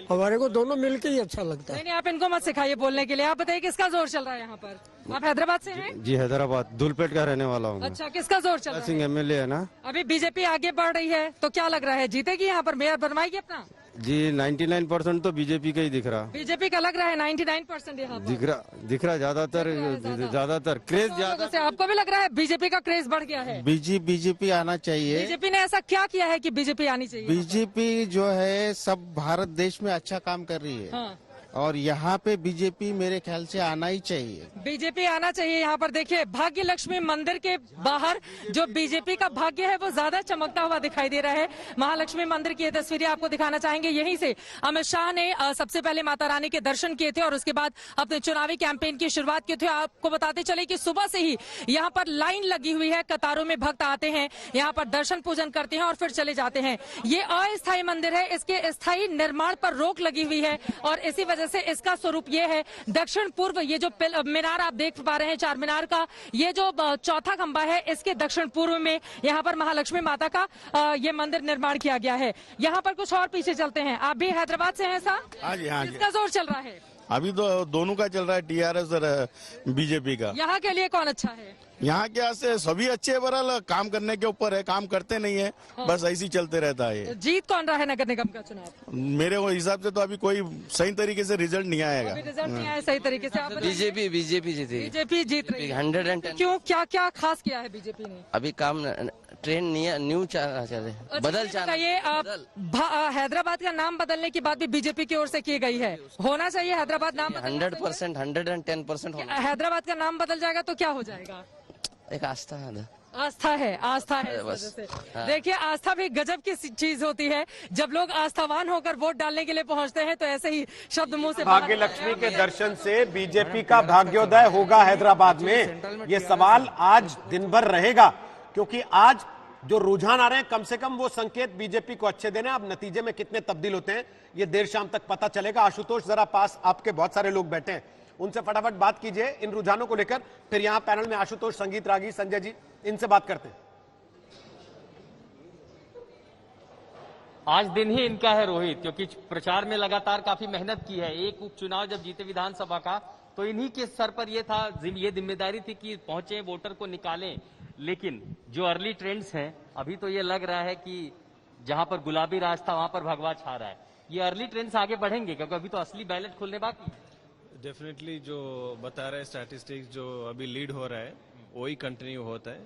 हमारे को दोनों मिलके ही अच्छा लगता है। नहीं, आप इनको मत सिखाइए बोलने के लिए। आप बताइए किसका जोर चल रहा है यहाँ पर? आप हैदराबाद से हैं? जी, हैदराबाद धूलपेट का रहने वाला हूँ। अच्छा, किसका जोर चल रहा है? सिंह एमएलए है ना। अभी बीजेपी आगे बढ़ रही है तो क्या लग रहा है, जीतेगी यहाँ पर, मेयर बनवाएगी अपना? जी 99% तो बीजेपी का ही दिख रहा। बीजेपी का लग रहा है 99% यहाँ पर दिख रहा ज्यादातर क्रेज ज्यादा। से आपको भी लग रहा है बीजेपी का क्रेज बढ़ गया है? बीजेपी आना चाहिए। बीजेपी ने ऐसा क्या किया है कि बीजेपी आनी चाहिए? बीजेपी जो है सब भारत देश में अच्छा काम कर रही है। हाँ। और यहाँ पे बीजेपी मेरे ख्याल से आना ही चाहिए। बीजेपी आना चाहिए। यहाँ पर देखिए भाग्य लक्ष्मी मंदिर के बाहर जो बीजेपी का भाग्य है वो ज्यादा चमकता हुआ दिखाई दे रहा है। महालक्ष्मी मंदिर की ये तस्वीरें आपको दिखाना चाहेंगे। यहीं से अमित शाह ने सबसे पहले माता रानी के दर्शन किए थे और उसके बाद अपने चुनावी कैंपेन की शुरुआत की थी। आपको बताते चले कि सुबह से ही यहाँ पर लाइन लगी हुई है, कतारों में भक्त आते हैं, यहाँ पर दर्शन पूजन करते हैं और फिर चले जाते हैं। ये अस्थायी मंदिर है, इसके स्थायी निर्माण पर रोक लगी हुई है और इसी वजह से इसका स्वरूप ये है। दक्षिण पूर्व ये जो मीनार आप देख पा रहे हैं, चार मीनार का ये जो चौथा खंबा है, इसके दक्षिण पूर्व में यहाँ पर महालक्ष्मी माता का ये मंदिर निर्माण किया गया है। यहाँ पर कुछ और पीछे चलते हैं। आप भी हैदराबाद से हैं साहब? हाँ जी, हाँ जी। किसका जोर चल रहा है अभी? दोनों का चल रहा है, टीआरएस और बीजेपी का। यहाँ के लिए कौन अच्छा है? यहाँ के से सभी अच्छे, बरल काम करने के ऊपर है, काम करते नहीं है। हाँ। बस ऐसे ही चलते रहता है। जीत कौन रहा है नगर निगम का चुनाव? मेरे हिसाब से तो अभी कोई सही तरीके से रिजल्ट नहीं आएगा। रिजल्ट नहीं आया सही तरीके से। बीजेपी जीती। बीजेपी जीत रही है 110। क्यों, क्या क्या खास किया है बीजेपी ने? अभी काम ट्रेन न्यू चले, बदल चाहिए। हैदराबाद का नाम बदलने की बात भी बीजेपी की ओर से की गई है। होना चाहिए हैदराबाद नाम 100%, 110%। हैदराबाद का नाम बदल जाएगा तो क्या हो जाएगा? एक आस्था है। आस्था है बस। देखिए, आस्था भी गजब की चीज होती है। जब लोग आस्थावान होकर वोट डालने के लिए पहुंचते हैं तो ऐसे ही शब्द मुंह से। भाग्य लक्ष्मी के दर्शन से बीजेपी का भाग्योदय होगा हैदराबाद में, ये सवाल आज दिन भर रहेगा, क्योंकि आज जो रुझान आ रहे हैं कम से कम वो संकेत बीजेपी को अच्छे देने। अब नतीजे में कितने तब्दील होते हैं ये देर शाम तक पता चलेगा। आशुतोष, जरा पास आपके बहुत सारे लोग बैठे हैं, उनसे फटाफट बात कीजिए इन रुझानों को लेकर। फिर यहां पैनल में आशुतोष, संगीत रागी, संजय जी, इनसे बात करते हैं। आज दिन ही इनका है रोहित, क्योंकि प्रचार में लगातार काफी मेहनत की है। एक उपचुनाव जब जीते विधानसभा का तो इन्हीं के सर पर ये था, ये जिम्मेदारी थी कि पहुंचे वोटर को निकालें। लेकिन जो अर्ली ट्रेंड्स हैं, अभी तो ये लग रहा है कि जहां पर गुलाबी राज था वहां पर भगवा छा रहा है। ये अर्ली ट्रेंड्स आगे बढ़ेंगे क्योंकि अभी तो असली बैलेट खुलने बाकी है। डेफिनेटली जो बता रहे स्टैटिस्टिक्स, जो अभी लीड हो रहा है वही कंटिन्यू होता है,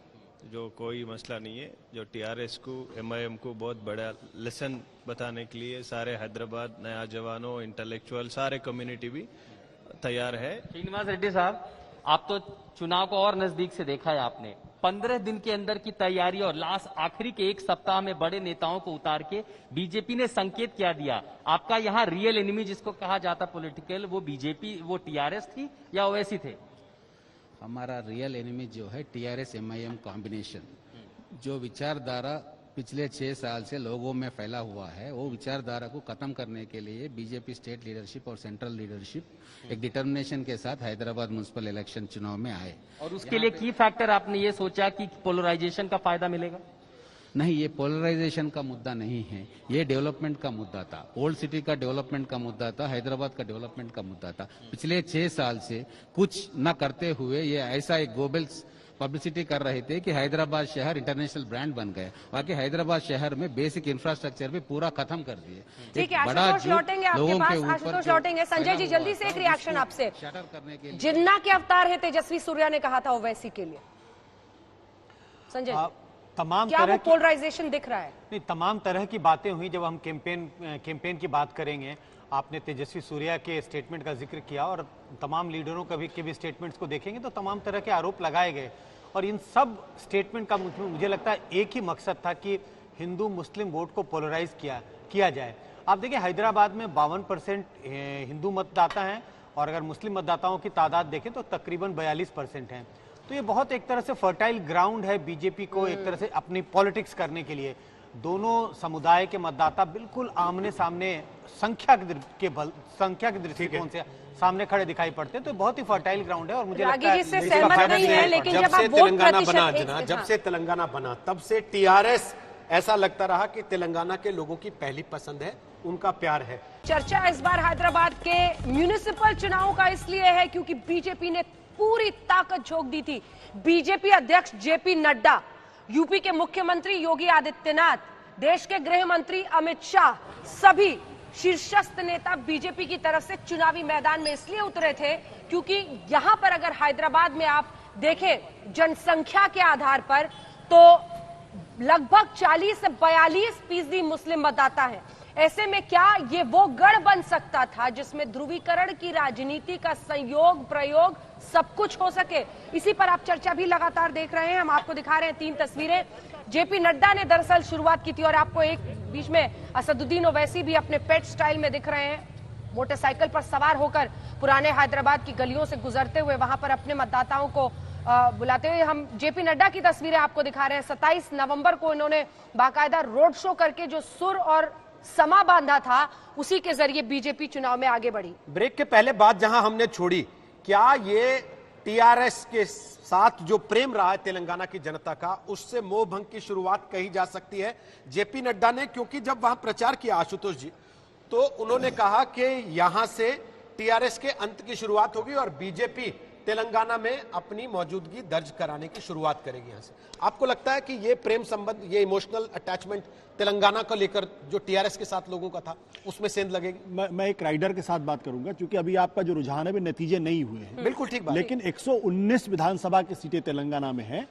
जो कोई मसला नहीं है। जो टीआरएस को, एमआईएम को बहुत बड़ा लेसन बताने के लिए सारे हैदराबाद नया जवानों, इंटेलेक्चुअल, सारे कम्युनिटी भी तैयार है। श्रीनिवास रेड्डी साहब, आप तो चुनाव को और नजदीक से देखा है आपने। 15 दिन के अंदर की तैयारी और लास्ट आखिरी के एक सप्ताह में बड़े नेताओं को उतार के बीजेपी ने संकेत क्या दिया? आपका यहाँ रियल एनिमी जिसको कहा जाता पॉलिटिकल, वो बीजेपी, वो टीआरएस थी या ओवैसी थे? हमारा रियल एनिमी जो है टीआरएस एमआईएम कॉम्बिनेशन, जो विचारधारा पिछले 6 साल से लोगों में फैला हुआ है, वो विचारधारा को खत्म करने के लिए बीजेपी स्टेट लीडरशिप और सेंट्रल लीडरशिप एक डिटर्मिनेशन के साथ हैदराबाद म्युनिसिपल इलेक्शन चुनाव में आए। और उसके लिए की फैक्टर आपने ये सोचा कि पोलराइजेशन का फायदा मिलेगा? नहीं, ये पोलराइजेशन का मुद्दा नहीं है, ये डेवलपमेंट का मुद्दा था। ओल्ड सिटी का डेवलपमेंट का मुद्दा था, हैदराबाद का डेवलपमेंट का मुद्दा था। पिछले 6 साल से कुछ न करते हुए ये ऐसा एक गोबल्स पब्लिसिटी कर रहे थे कि हैदराबाद शहर इंटरनेशनल ब्रांड बन गए, बाकी हैदराबाद शहर में बेसिक इंफ्रास्ट्रक्चर भी पूरा खत्म कर दिए। ठीक है, आशुतोष लौटेंगे आपके पास, आशुतोष लौटेंगे। संजय जी, जल्दी से एक रिएक्शन आपसे। जिन्ना के अवतार है तेजस्वी सूर्या ने कहा था ओवैसी के लिए, संजय जी, तमाम क्या तरह वो पोलराइजेशन दिख रहा है? नहीं, तमाम तरह की बातें हुई। जब हम कैंपेन की बात करेंगे, आपने तेजस्वी सूर्या के स्टेटमेंट का जिक्र किया और तमाम लीडरों के भी स्टेटमेंट्स को देखेंगे तो तमाम तरह के आरोप लगाए गए और इन सब स्टेटमेंट का मुझे लगता है एक ही मकसद था कि हिंदू मुस्लिम वोट को पोलराइज किया जाए। आप देखिए, हैदराबाद में 52% हिंदू मतदाता हैं और अगर मुस्लिम मतदाताओं की तादाद देखें तो तकरीबन 42% हैं। तो ये बहुत एक तरह से फर्टाइल ग्राउंड है बीजेपी को एक तरह से अपनी पॉलिटिक्स करने के लिए। दोनों समुदाय के मतदाता बिल्कुल आमने सामने संख्या के दृष्टिकोण से सामने खड़े दिखाई पड़ते हैं, तो बहुत ही फर्टाइल ग्राउंड है। और मुझे लगता है जब से तेलंगाना बना तब से टीआरएस ऐसा लगता रहा कि तेलंगाना के लोगों की पहली पसंद है, उनका प्यार है। चर्चा इस बार हैदराबाद के म्युनिसिपल चुनाव का इसलिए है क्योंकि बीजेपी ने पूरी ताकत झोंक दी थी। बीजेपी अध्यक्ष जेपी नड्डा, यूपी के मुख्यमंत्री योगी आदित्यनाथ, देश के गृह मंत्री अमित शाह, सभी शीर्षस्थ नेता बीजेपी की तरफ से चुनावी मैदान में इसलिए उतरे थे क्योंकि यहां पर अगर हैदराबाद में आप देखें जनसंख्या के आधार पर तो लगभग 40 से 42% मुस्लिम मतदाता हैं। ऐसे में क्या ये वो गढ़ बन सकता था जिसमें ध्रुवीकरण की राजनीति का संयोग प्रयोग सब कुछ हो सके? इसी पर आप चर्चा भी लगातार देख रहे हैं। हम आपको दिखा रहे हैं 3 तस्वीरें। जेपी नड्डा ने दरअसल शुरुआत की थी और आपको एक बीच में असदुद्दीन ओवैसी भी अपने पेट स्टाइल में दिख रहे हैं, मोटरसाइकिल पर सवार होकर पुराने हैदराबाद की गलियों से गुजरते हुए वहां पर अपने मतदाताओं को बुलाते हुए। हम जेपी नड्डा की तस्वीरें आपको दिखा रहे हैं। 27 नवंबर को इन्होंने बाकायदा रोड शो करके जो सुर और समा बांधा था उसी के जरिए बीजेपी चुनाव में आगे बढ़ी। ब्रेक के पहले बात जहां हमने छोड़ी, क्या ये टीआरएस के साथ जो प्रेम रहा है तेलंगाना की जनता का, उससे मोह भंग की शुरुआत कही जा सकती है जेपी नड्डा ने? क्योंकि जब वहां प्रचार किया आशुतोष जी, तो उन्होंने कहा कि यहां से टीआरएस के अंत की शुरुआत होगी और बीजेपी तेलंगाना में अपनी मौजूदगी दर्ज कराने की शुरुआत करेगी यहां से। आपको लगता है कि ये प्रेम संबंध, ये इमोशनल अटैचमेंट तेलंगाना को लेकर जो टीआरएस के साथ लोगों का था उसमें सेंध लगेगी? मैं एक राइडर के साथ बात करूंगा क्योंकि अभी आपका जो रुझान है नतीजे नहीं हुए हैं। बिल्कुल ठीक बात। लेकिन 119 विधानसभा की सीटें तेलंगाना में हैं,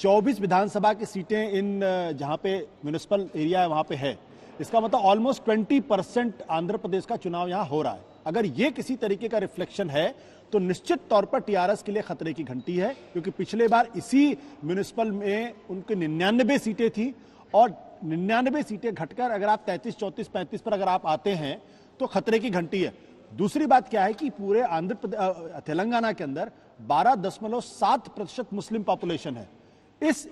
24 विधानसभा की सीटें इन जहां पे म्युनिसिपल एरिया है वहां पे है। इसका मतलब ऑलमोस्ट 20% आंध्र प्रदेश का चुनाव यहां हो रहा है। अगर ये किसी तरीके का रिफ्लेक्शन है तो निश्चित तौर पर टीआरएस के लिए खतरे की घंटी है, क्योंकि पिछले बार इसी म्युनिसिपल में उनकी 99 सीटें थी और 99 सीटें घटकर अगर आप 33, 34, 35 पर अगर आप आते हैं तो खतरे की घंटी है। दूसरी बात क्या है कि पूरे तेलंगाना के अंदर 12.7% मुस्लिम पॉपुलेशन है। इस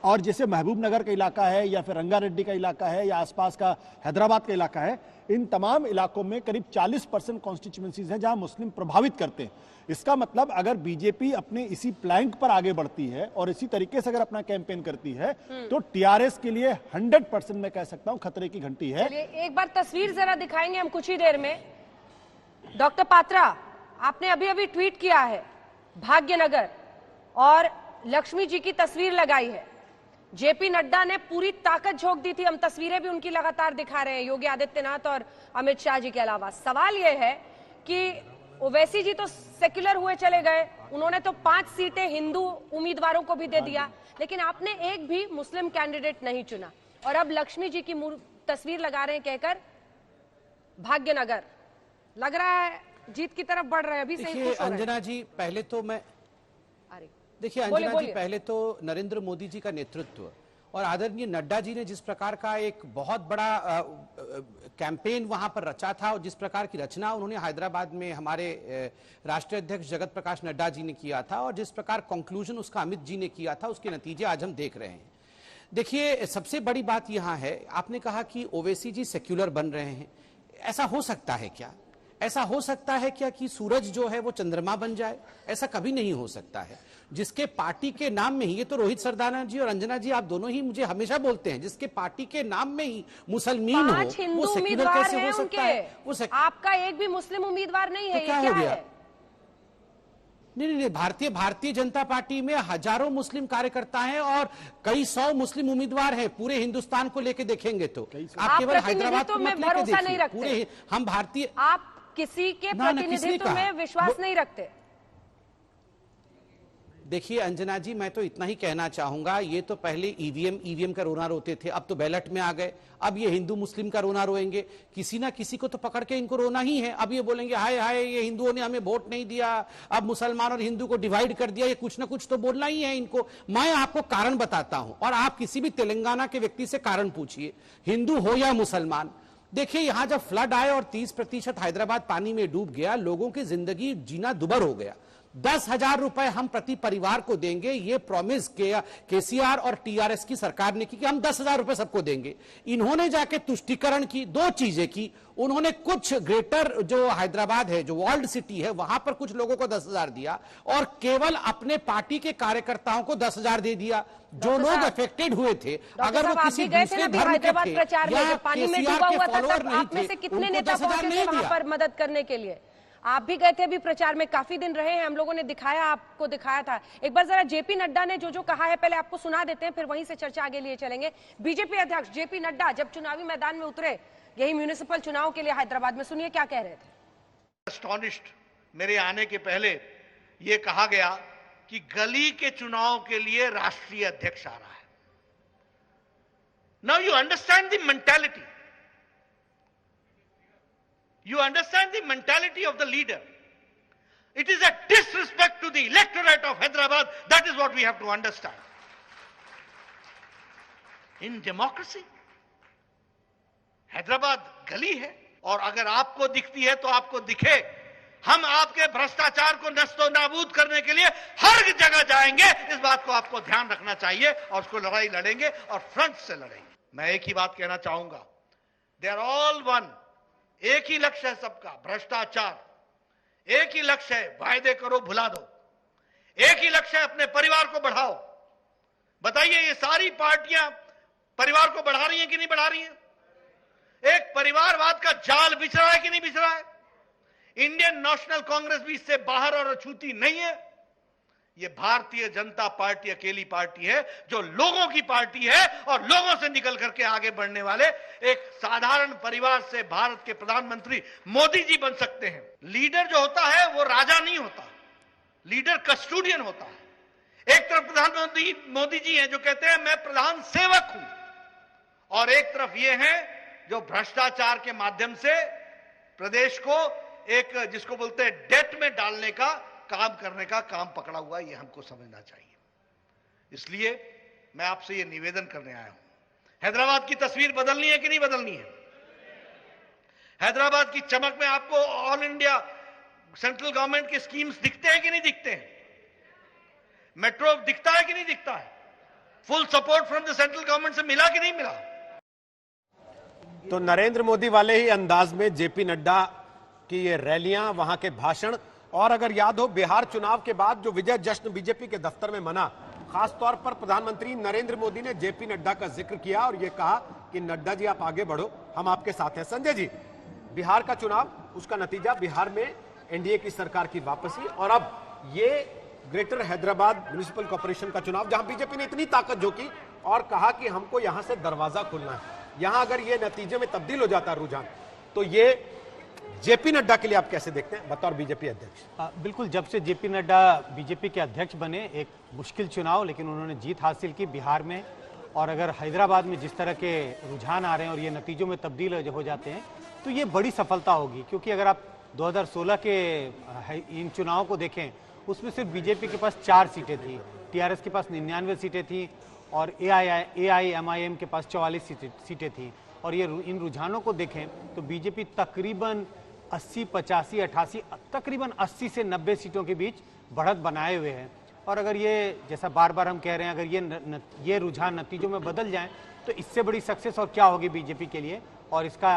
और जैसे महबूब नगर का इलाका है या फिर रंगारेड्डी का इलाका है या आसपास का हैदराबाद का इलाका है, इन तमाम इलाकों में करीब 40% कॉन्स्टिट्यूएंसीज हैं जहां मुस्लिम प्रभावित करते हैं। इसका मतलब अगर बीजेपी अपने इसी प्लैंक पर आगे बढ़ती है और इसी तरीके से अगर अपना कैंपेन करती है तो टीआरएस के लिए 100% मैं कह सकता हूं खतरे की घंटी है। एक बार तस्वीर जरा दिखाएंगे हम कुछ ही देर में। डॉक्टर पात्रा, आपने अभी अभी ट्वीट किया है भाग्यनगर और लक्ष्मी जी की तस्वीर लगाई है। जेपी नड्डा ने पूरी ताकत झोंक दी थी, हम तस्वीरें भी उनकी लगातार दिखा रहे हैं, योगी आदित्यनाथ और अमित शाह जी के अलावा। सवाल यह है कि ओवैसी जी तो सेक्युलर हुए चले गए, उन्होंने तो 5 सीटें हिंदू उम्मीदवारों को भी दे दिया, लेकिन आपने एक भी मुस्लिम कैंडिडेट नहीं चुना और अब लक्ष्मी जी की तस्वीर लगा रहे हैं कहकर भाग्यनगर। लग रहा है जीत की तरफ बढ़ रहे हैं अभी से। देखिए अंजना जी, पहले तो मैं देखिए अंजना जी, पहले तो नरेंद्र मोदी जी का नेतृत्व और आदरणीय नड्डा जी ने जिस प्रकार का एक बहुत बड़ा कैंपेन वहां पर रचा था और जिस प्रकार की रचना उन्होंने हैदराबाद में हमारे राष्ट्रीय अध्यक्ष जगत प्रकाश नड्डा जी ने किया था और जिस प्रकार कंक्लूजन उसका अमित जी ने किया था, उसके नतीजे आज हम देख रहे हैं। देखिए सबसे बड़ी बात यहां है, आपने कहा कि ओवैसी जी सेक्युलर बन रहे हैं। ऐसा हो सकता है क्या? ऐसा हो सकता है क्या कि सूरज जो है वो चंद्रमा बन जाए? ऐसा कभी नहीं हो सकता है। जिसके पार्टी के नाम में ही, ये तो रोहित सरदाना जी और अंजना जी आप दोनों ही मुझे हमेशा बोलते हैं, जिसके पार्टी के नाम में ही मुसलमान हो, वो सेक्युलर कैसे हो सकता है? वो आपका एक भी मुस्लिम उम्मीदवार नहीं है, तो क्या हो गया? नहीं, भारतीय जनता पार्टी में हजारों मुस्लिम कार्यकर्ता हैं और कई 100 मुस्लिम उम्मीदवार हैं। पूरे हिंदुस्तान को लेके देखेंगे तो आप केवल हैदराबाद में भरोसा नहीं रखते। पूरे हम भारतीय, आप किसी के प्रतिनिधित्व में विश्वास नहीं रखते। देखिए अंजना जी, मैं तो इतना ही कहना चाहूंगा, ये तो पहले ईवीएम का रोना रोते थे, अब तो बैलेट में आ गए, अब ये हिंदू मुस्लिम का रोना रोएंगे। किसी ना किसी को तो पकड़ के इनको रोना ही है। अब ये बोलेंगे हाय हाय ये हिंदुओं ने हमें वोट नहीं दिया, अब मुसलमान और हिंदू को डिवाइड कर दिया, ये कुछ ना कुछ तो बोलना ही है इनको। मैं आपको कारण बताता हूं और आप किसी भी तेलंगाना के व्यक्ति से कारण पूछिए, हिंदू हो या मुसलमान। देखिए यहां जब फ्लड आए और 30% हैदराबाद पानी में डूब गया, लोगों की जिंदगी जीना दुभर हो गया। 10,000 रुपए हम प्रति परिवार को देंगे, ये प्रॉमिस केसीआर और टीआरएस की सरकार ने की कि हम 10,000 रुपए सबको देंगे। इन्होंने जाके तुष्टीकरण की, 2 चीजें की। उन्होंने कुछ ग्रेटर जो हैदराबाद है, जो वर्ल्ड सिटी है, वहां पर कुछ लोगों को 10,000 दिया और केवल अपने पार्टी के कार्यकर्ताओं को 10,000 दे दिया। जो लोग अफेक्टेड हुए थे, अगर वो किसी दूसरे धर्म के थे या केसीआर के फॉलोअर नहीं थे, कितने नेता पहुंचे थे वहां पर मदद करने के लिए? आप भी गए थे अभी प्रचार में, काफी दिन रहे हैं, हम लोगों ने दिखाया, आपको दिखाया था। एक बार जरा जेपी नड्डा ने जो कहा है पहले आपको सुना देते हैं, फिर वहीं से चर्चा आगे लिए चलेंगे। बीजेपी अध्यक्ष जेपी नड्डा जब चुनावी मैदान में उतरे यही म्युनिसिपल चुनाव के लिए हैदराबाद में, सुनिए क्या कह रहे थे। एस्टॉनिश्ड, मेरे आने के पहले यह कहा गया कि गली के चुनाव के लिए राष्ट्रीय अध्यक्ष आ रहा है। Now you understand the mentality, you understand the mentality of the leader. It is a disrespect to the electorate of Hyderabad. That is what we have to understand. In democracy, Hyderabad गली है और अगर आपको दिखती है तो आपको दिखे। हम आपके भ्रष्टाचार को नस्तो नाबूद करने के लिए हर जगह जाएंगे, इस बात को आपको ध्यान रखना चाहिए और उसको लड़ाई लड़ेंगे और फ्रंट से लड़ेंगे। मैं एक ही बात कहना चाहूंगा, दे आर ऑल वन। एक ही लक्ष्य है सबका, भ्रष्टाचार। एक ही लक्ष्य है, वायदे करो भुला दो। एक ही लक्ष्य है, अपने परिवार को बढ़ाओ। बताइए ये सारी पार्टियां परिवार को बढ़ा रही हैं कि नहीं बढ़ा रही हैं? एक परिवारवाद का जाल बिछ रहा है कि नहीं बिछ रहा है? इंडियन नेशनल कांग्रेस भी इससे बाहर और अछूती नहीं है। ये भारतीय जनता पार्टी अकेली पार्टी है जो लोगों की पार्टी है और लोगों से निकल करके आगे बढ़ने वाले एक साधारण परिवार से भारत के प्रधानमंत्री मोदी जी बन सकते हैं। लीडर जो होता है वो राजा नहीं होता, लीडर कस्टोडियन होता है। एक तरफ प्रधानमंत्री मोदी जी हैं जो कहते हैं मैं प्रधान सेवक हूं, और एक तरफ ये हैं जो भ्रष्टाचार के माध्यम से प्रदेश को एक जिसको बोलते हैं डेट में डालने का काम करने का काम पकड़ा हुआ है। ये हमको समझना चाहिए। इसलिए मैं आपसे ये निवेदन करने आया हूं, हैदराबाद की तस्वीर बदलनी है कि नहीं बदलनी है? हैदराबाद की चमक में आपको ऑल इंडिया सेंट्रल गवर्नमेंट के स्कीम्स दिखते हैं कि नहीं दिखते हैं? मेट्रो दिखता है कि नहीं दिखता है? Full support from the central government से मिला कि नहीं मिला? तो नरेंद्र मोदी वाले ही अंदाज में जेपी नड्डा की ये रैलियां, वहां के भाषण, और अगर याद हो बिहार चुनाव के बाद जो विजय जश्न बीजेपी के दफ्तर में मना, खासतौर पर प्रधानमंत्री नरेंद्र मोदी ने जेपी नड्डा का जिक्र किया और यह कहा कि नड्डा जी आप आगे बढ़ो, हम आपके साथ हैं। संजय जी, बिहार का चुनाव, उसका नतीजा बिहार में एनडीए की सरकार की वापसी, और अब ये ग्रेटर हैदराबाद म्युनिसिपल कॉर्पोरेशन का चुनाव जहां बीजेपी ने इतनी ताकत झोंकी और कहा कि हमको यहां से दरवाजा खोलना है, यहां अगर ये नतीजे में तब्दील हो जाता रुझान, तो ये जेपी नड्डा के लिए आप कैसे देखते हैं बतौर बीजेपी अध्यक्ष? बिल्कुल, जब से जेपी नड्डा बीजेपी के अध्यक्ष बने, एक मुश्किल चुनाव, लेकिन उन्होंने जीत हासिल की बिहार में, और अगर हैदराबाद में जिस तरह के रुझान आ रहे हैं और ये नतीजों में तब्दील हो जाते हैं तो ये बड़ी सफलता होगी। क्योंकि अगर आप 2016 के इन चुनावों को देखें, उसमें सिर्फ बीजेपी के पास 4 सीटें थी, टीआरएस के पास 99 सीटें थी और एआईएमआईएम के पास 44 सीटें थी। और ये इन रुझानों को देखें तो बीजेपी तकरीबन 80, 85, 88, तकरीबन 80 से 90 सीटों के बीच बढ़त बनाए हुए हैं। और अगर ये, जैसा बार बार हम कह रहे हैं, अगर ये रुझान नतीजों में बदल जाएं तो इससे बड़ी सक्सेस और क्या होगी बीजेपी के लिए, और इसका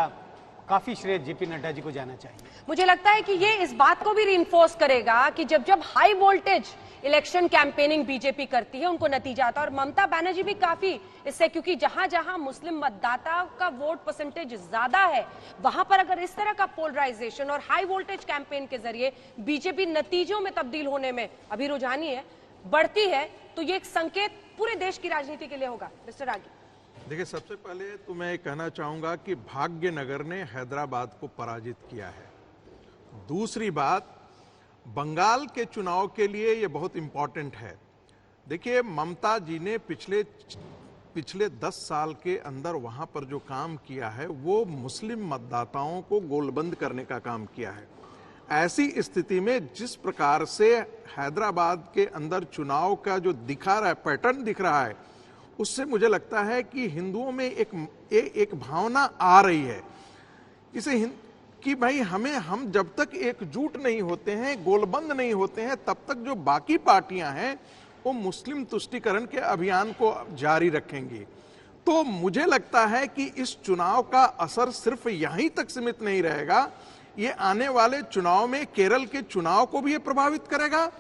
काफी श्रेय जेपी नड्डा जी को जाना चाहिए। मुझे लगता है कि ये इस बात को भी रिइंफोर्स करेगा कि जब जब high voltage election campaigning BJP करती है उनको नतीजा आता है। और ममता बनर्जी भी काफी इससे, क्योंकि जहां जहां मुस्लिम मतदाताओं का वोट परसेंटेज ज्यादा है, वहां पर अगर इस तरह का पोलराइजेशन और हाई वोल्टेज कैंपेन के जरिए बीजेपी नतीजों में तब्दील होने में अभी रुझानी है, बढ़ती है, तो ये एक संकेत पूरे देश की राजनीति के लिए होगा। मिस्टर रागी, देखिए, सबसे पहले तो मैं कहना चाहूंगा कि भाग्यनगर ने हैदराबाद को पराजित किया है। दूसरी बात, बंगाल के चुनाव के लिए यह बहुत इंपॉर्टेंट है। देखिए, ममता जी ने पिछले 10 साल के अंदर वहां पर जो काम किया है वो मुस्लिम मतदाताओं को गोलबंद करने का काम किया है। ऐसी स्थिति में जिस प्रकार से हैदराबाद के अंदर चुनाव का जो दिखा रहा है, पैटर्न दिख रहा है, उससे मुझे लगता है कि हिंदुओं में एक भावना आ रही है इसे कि भाई हम जब तक एकजुट नहीं होते हैं, गोलबंद नहीं होते हैं, तब तक जो बाकी पार्टियां हैं वो मुस्लिम तुष्टीकरण के अभियान को जारी रखेंगी। तो मुझे लगता है कि इस चुनाव का असर सिर्फ यहीं तक सीमित नहीं रहेगा, ये आने वाले चुनाव में केरल के चुनाव को भी ये प्रभावित करेगा,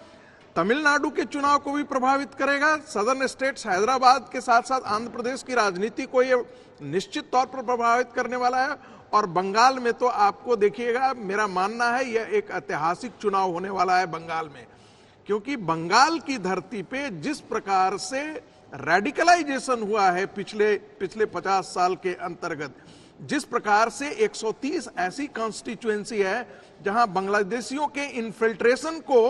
तमिलनाडु के चुनाव को भी प्रभावित करेगा, सदर्न स्टेट्स हैदराबाद के साथ साथ आंध्र प्रदेश की राजनीति को ये निश्चित तौर पर प्रभावित करने वाला है। और बंगाल में तो आपको देखिएगा, मेरा मानना है यह एक ऐतिहासिक चुनाव होने वाला है बंगाल में, क्योंकि बंगाल की धरती पे जिस प्रकार से रेडिकलाइजेशन हुआ है पिछले 50 साल के अंतर्गत, जिस प्रकार से 130 ऐसी कॉन्स्टिट्यूएंसी है जहां बांग्लादेशियों के इन्फिल्ट्रेशन को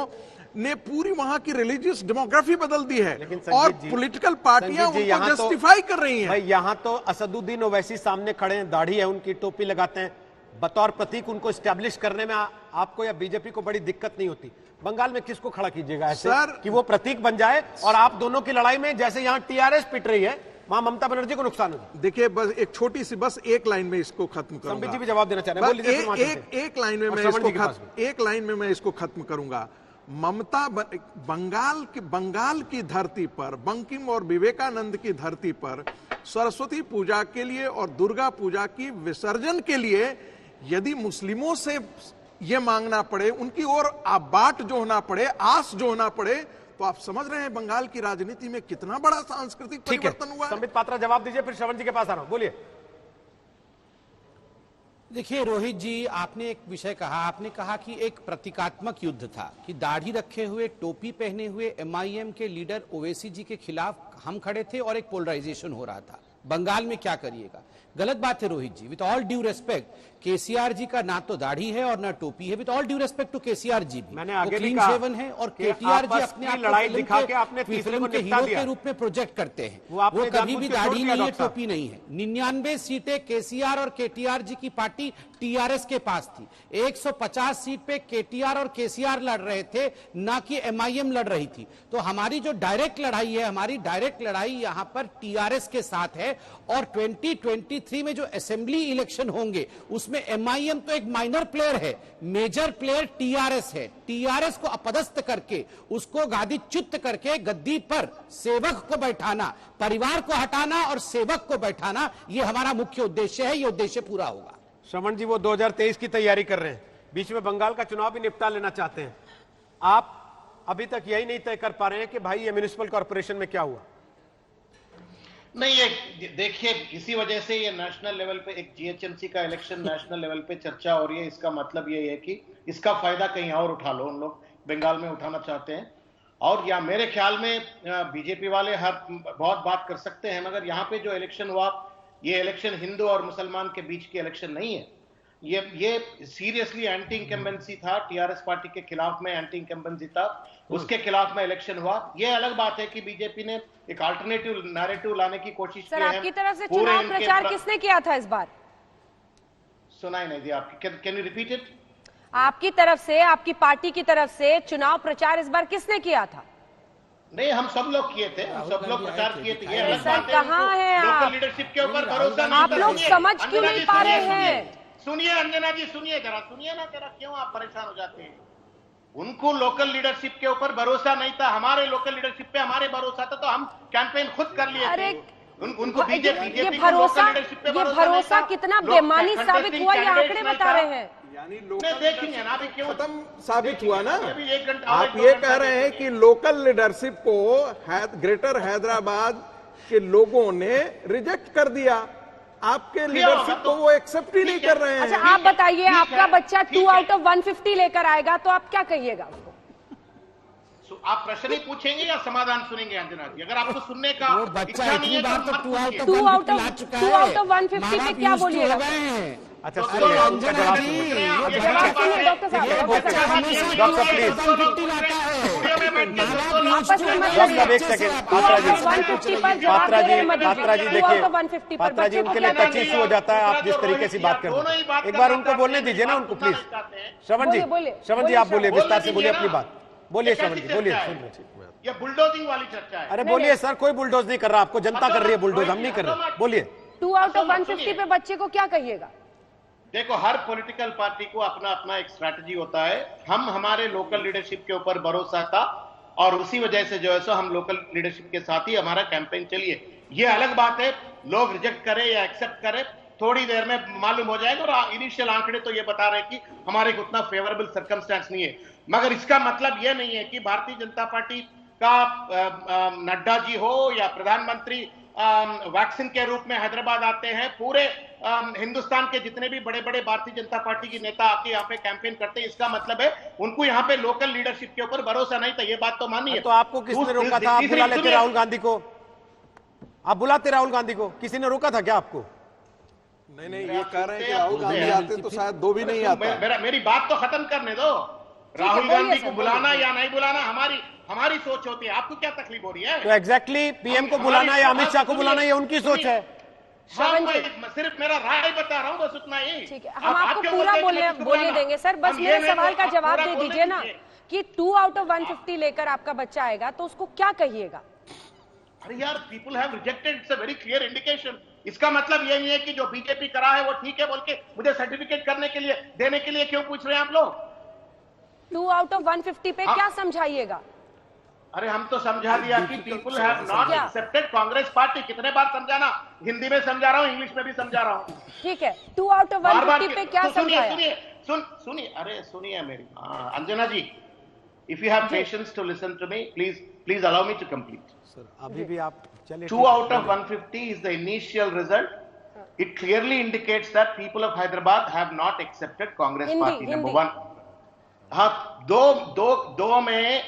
ने पूरी वहां की रिलीजियस डेमोग्राफी बदल दी है और पॉलिटिकल पार्टियां उनको जस्टिफाई कर रही हैं। भाई, यहां तो असदुद्दीन ओवैसी सामने खड़े हैं, दाढ़ी है उनकी, टोपी लगाते हैं, बतौर प्रतीक उनको एस्टैब्लिश करने में आपको या बीजेपी को बड़ी दिक्कत नहीं होती। बंगाल में किसको खड़ा कीजिएगा ऐसे कि वो प्रतीक बन जाए और आप दोनों की लड़ाई में जैसे यहां टीआरएस पिट रही है, वहां ममता बनर्जी को नुकसान हो। देखिए, बस एक छोटी सी, बस एक लाइन में इसको खत्म करूंगा। संबित जी भी जवाब देना चाह रहे हैं, एक लाइन में मैं इसको खत्म करूंगा। ममता बंगाल की धरती पर, बंकिम और विवेकानंद की धरती पर सरस्वती पूजा के लिए और दुर्गा पूजा की विसर्जन के लिए यदि मुस्लिमों से यह मांगना पड़े, उनकी ओर बाट जो होना पड़े, आस जो होना पड़े, तो आप समझ रहे हैं बंगाल की राजनीति में कितना बड़ा सांस्कृतिक परिवर्तन हुआ है। संबित पात्रा जवाब दीजिए, फिर श्रवण जी के पास आ रहा हूं, बोलिए। देखिए रोहित जी, आपने एक विषय कहा, आपने कहा कि एक प्रतीकात्मक युद्ध था, कि दाढ़ी रखे हुए, टोपी पहने हुए एमआईएम के लीडर ओवैसी जी के खिलाफ हम खड़े थे और एक पोलराइजेशन हो रहा था। बंगाल में क्या करिएगा? गलत बात है Rohit ji. With all due respect, KCR ji का ना तो दाढ़ी है और ना टोपी है। With all due respect to KCR ji भी, मैंने आगे क्लीन शेवन है और केटीआर जी अपने आप लड़ाई दिखा के आपने फिल्म के हीरो के रूप में प्रोजेक्ट करते हैं। वो कभी भी दाढ़ी नहीं है, टोपी नहीं है। 99 सीटें केसीआर और केटीआर जी की पार्टी टीआरएस के पास थी। 150 सीट पे केटीआर और केसीआर लड़ रहे थे, ना कि एमआईएम लड़ रही थी। तो हमारी जो डायरेक्ट लड़ाई है, हमारी डायरेक्ट लड़ाई यहां पर टीआरएस के साथ है, और 2023 में जो असेंबली इलेक्शन होंगे उसमें MIM तो एक माइनर प्लेयर है, मेजर प्लेयर TRS है। TRS को अपदस्थ करके, उसको गादीच्युत करके गद्दी पर सेवक को बैठाना, परिवार को हटाना और सेवक को बैठाना, ये हमारा मुख्य उद्देश्य है। ये उद्देश्य पूरा होगा। श्रवण जी, वो 2023 की तैयारी कर रहे हैं, बीच में बंगाल का चुनाव भी निपटा लेना चाहते हैं। आप अभी तक यही नहीं तय कर पा रहे हैं कि भाई ये म्युनिसिपल कॉर्पोरेशन में क्या हुआ? नहीं, ये देखिए, इसी वजह से ये नेशनल लेवल पे एक GHMC का इलेक्शन नेशनल लेवल पे चर्चा हो रही है। इसका मतलब ये है कि इसका फायदा कहीं और उठा लो, उन लोग बंगाल में उठाना चाहते हैं। और या मेरे ख्याल में बीजेपी वाले बहुत बात कर सकते हैं, मगर यहाँ पे जो इलेक्शन हुआ, ये इलेक्शन हिंदू और मुसलमान के बीच की इलेक्शन नहीं है। ये सीरियसली एंटी इंकम्बेंसी था, TRS पार्टी के खिलाफ में एंटी इंकम्बेंसी था, उसके खिलाफ में इलेक्शन हुआ। ये अलग बात है कि बीजेपी ने एक अल्टरनेटिव नैरेटिव लाने की कोशिश की है। आपकी तरफ से चुनाव प्रचार किसने किया था इस बार? सुनाई नहीं दिया आपकी, कैन यू रिपीट इट? आपकी तरफ से, आपकी पार्टी की तरफ से चुनाव प्रचार इस बार किसने किया था? नहीं, हम सब लोग किए थे, हम सब लोग प्रचार किए थे। ये अलग बात है, कहाँ है लोकल लीडरशिप के ऊपर भरोसा नहीं। आप लोग समझ क्यों नहीं पा रहे हैं? सुनिए अंजना जी, सुनिए जरा, सुनिए ना जरा, क्यों आप परेशान हो जाते हैं? उनको लोकल लीडरशिप के ऊपर भरोसा नहीं था, हमारे लोकल लीडरशिप पे हमारे भरोसा था, तो हम कैंपेन खुद कर लिए थे। उनको बीजेपी भरोसा कितना बेमानी साबित हुआ, ये आंकड़े बता रहे हैं। यानी देखेंगे ना अभी क्यों खत्म साबित हुआ ना। एक घंटा आप ये कह रहे हैं कि लोकल लीडरशिप को ग्रेटर हैदराबाद के लोगों ने रिजेक्ट कर दिया, आपके लीडरशिप को वो एक्सेप्ट ही नहीं कर रहे हैं। अच्छा, आप बताइए, आपका बच्चा 2 आउट ऑफ 150 लेकर आएगा तो आप क्या कहिएगा उसको? आप प्रश्न ही पूछेंगे या समाधान सुनेंगे अंजना जी? अगर आपको सुनने का बच्चा इतनी बार तो 2 आउट ऑफ 150 पे क्या बोलिएगा? अच्छा, अंजना जी, डॉक्टर प्लीज, एक सेकेंड, पात्रा जी देखिए, पात्रा जी उनके लिए टच इशू हो जाता है आप जिस तरीके से बात कर रहे हैं। एक बार उनको बोलने दीजिए ना उनको, प्लीज। श्रवण जी आप बोलिए, विस्तार से बोलिए अपनी बात, बोलिए श्रवण जी, बोलिए। सुन रहे, ये बुलडोजिंग वाली चर्चा है। अरे बोलिए सर, कोई बुलडोज नहीं कर रहा, आपको जनता कर रही है बुलडोज, हम नहीं कर रहे, बोलिए। 2 आउट ऑफ 150 पे बच्चे को क्या कहिएगा? देखो, हर पॉलिटिकल पार्टी को अपना अपना एक स्ट्रैटेजी होता है। हम हमारे लोकल लीडरशिप के ऊपर भरोसा था और उसी वजह से जो है सो हम लोकल लीडरशिप के साथ ही हमारा कैंपेन चलिए। ये अलग बात है, लोग रिजेक्ट करें या एक्सेप्ट करें, थोड़ी देर में मालूम हो जाएगा। और इनिशियल आंकड़े तो ये बता रहे हैं कि हमारे को उतना फेवरेबल सर्कमस्टेंस नहीं है, मगर इसका मतलब ये नहीं है कि भारतीय जनता पार्टी का नड्डा जी हो या प्रधानमंत्री वैक्सीन के रूप में हैदराबाद आते हैं, पूरे हिंदुस्तान के जितने भी बड़े बड़े भारतीय जनता पार्टी के नेता आके यहाँ पे कैंपेन करते हैं, इसका मतलब है उनको यहाँ पे लोकल लीडरशिप के ऊपर भरोसा नहीं था। ये बात तो मानिए। तो आपको किसने रोका था? आप बुला लेते राहुल गांधी को, आप बुलाते राहुल गांधी को, किसी ने रोका था क्या आपको? नहीं, ये कह रहे हैं कि राहुल गांधी आते तो शायद 2 भी नहीं आता। मेरी बात तो खत्म करने दो। राहुल गांधी को बुलाना या नहीं बुलाना हमारी सोच होती है, आपको क्या तकलीफ हो रही है? तो एग्जैक्टली पीएम को बुलाना या अमित शाह को बुलाना, ये उनकी सोच है। सिर्फ मेरा राय बता रहा हूँ, बस उतना ही। ठीक है, हम आपको पूरा बोलने देंगे सर, बस मेरे सवाल का जवाब दे दीजिए ना कि 2 आउट ऑफ 150 लेकर आपका बच्चा आएगा तो उसको क्या कहिएगा? अरे यार, people have rejected, it's a very clear indication. इसका मतलब ये नहीं है कि जो बीजेपी करा है वो ठीक है बोल के मुझे सर्टिफिकेट करने के लिए देने के लिए क्यों पूछ रहे हैं आप लोग? 2 आउट ऑफ 150 पे क्या समझाइएगा? अरे हम तो समझा दिया कि people have not accepted Congress party. कितने बार समझाना? हिंदी में समझा रहा हूँ, इंग्लिश में भी समझा रहा हूँ। ठीक है, 2 आउट ऑफ 150 पे क्या समझाया? सुनिए, अरे सुनिए मेरी Anjana ji, if you have patience to listen to me, please allow me to complete. Sir अभी भी आप चलिए। 2 out of 150 is the initial result. It clearly indicates that people of Hyderabad have not accepted Congress party. Number 1. हाँ, दो में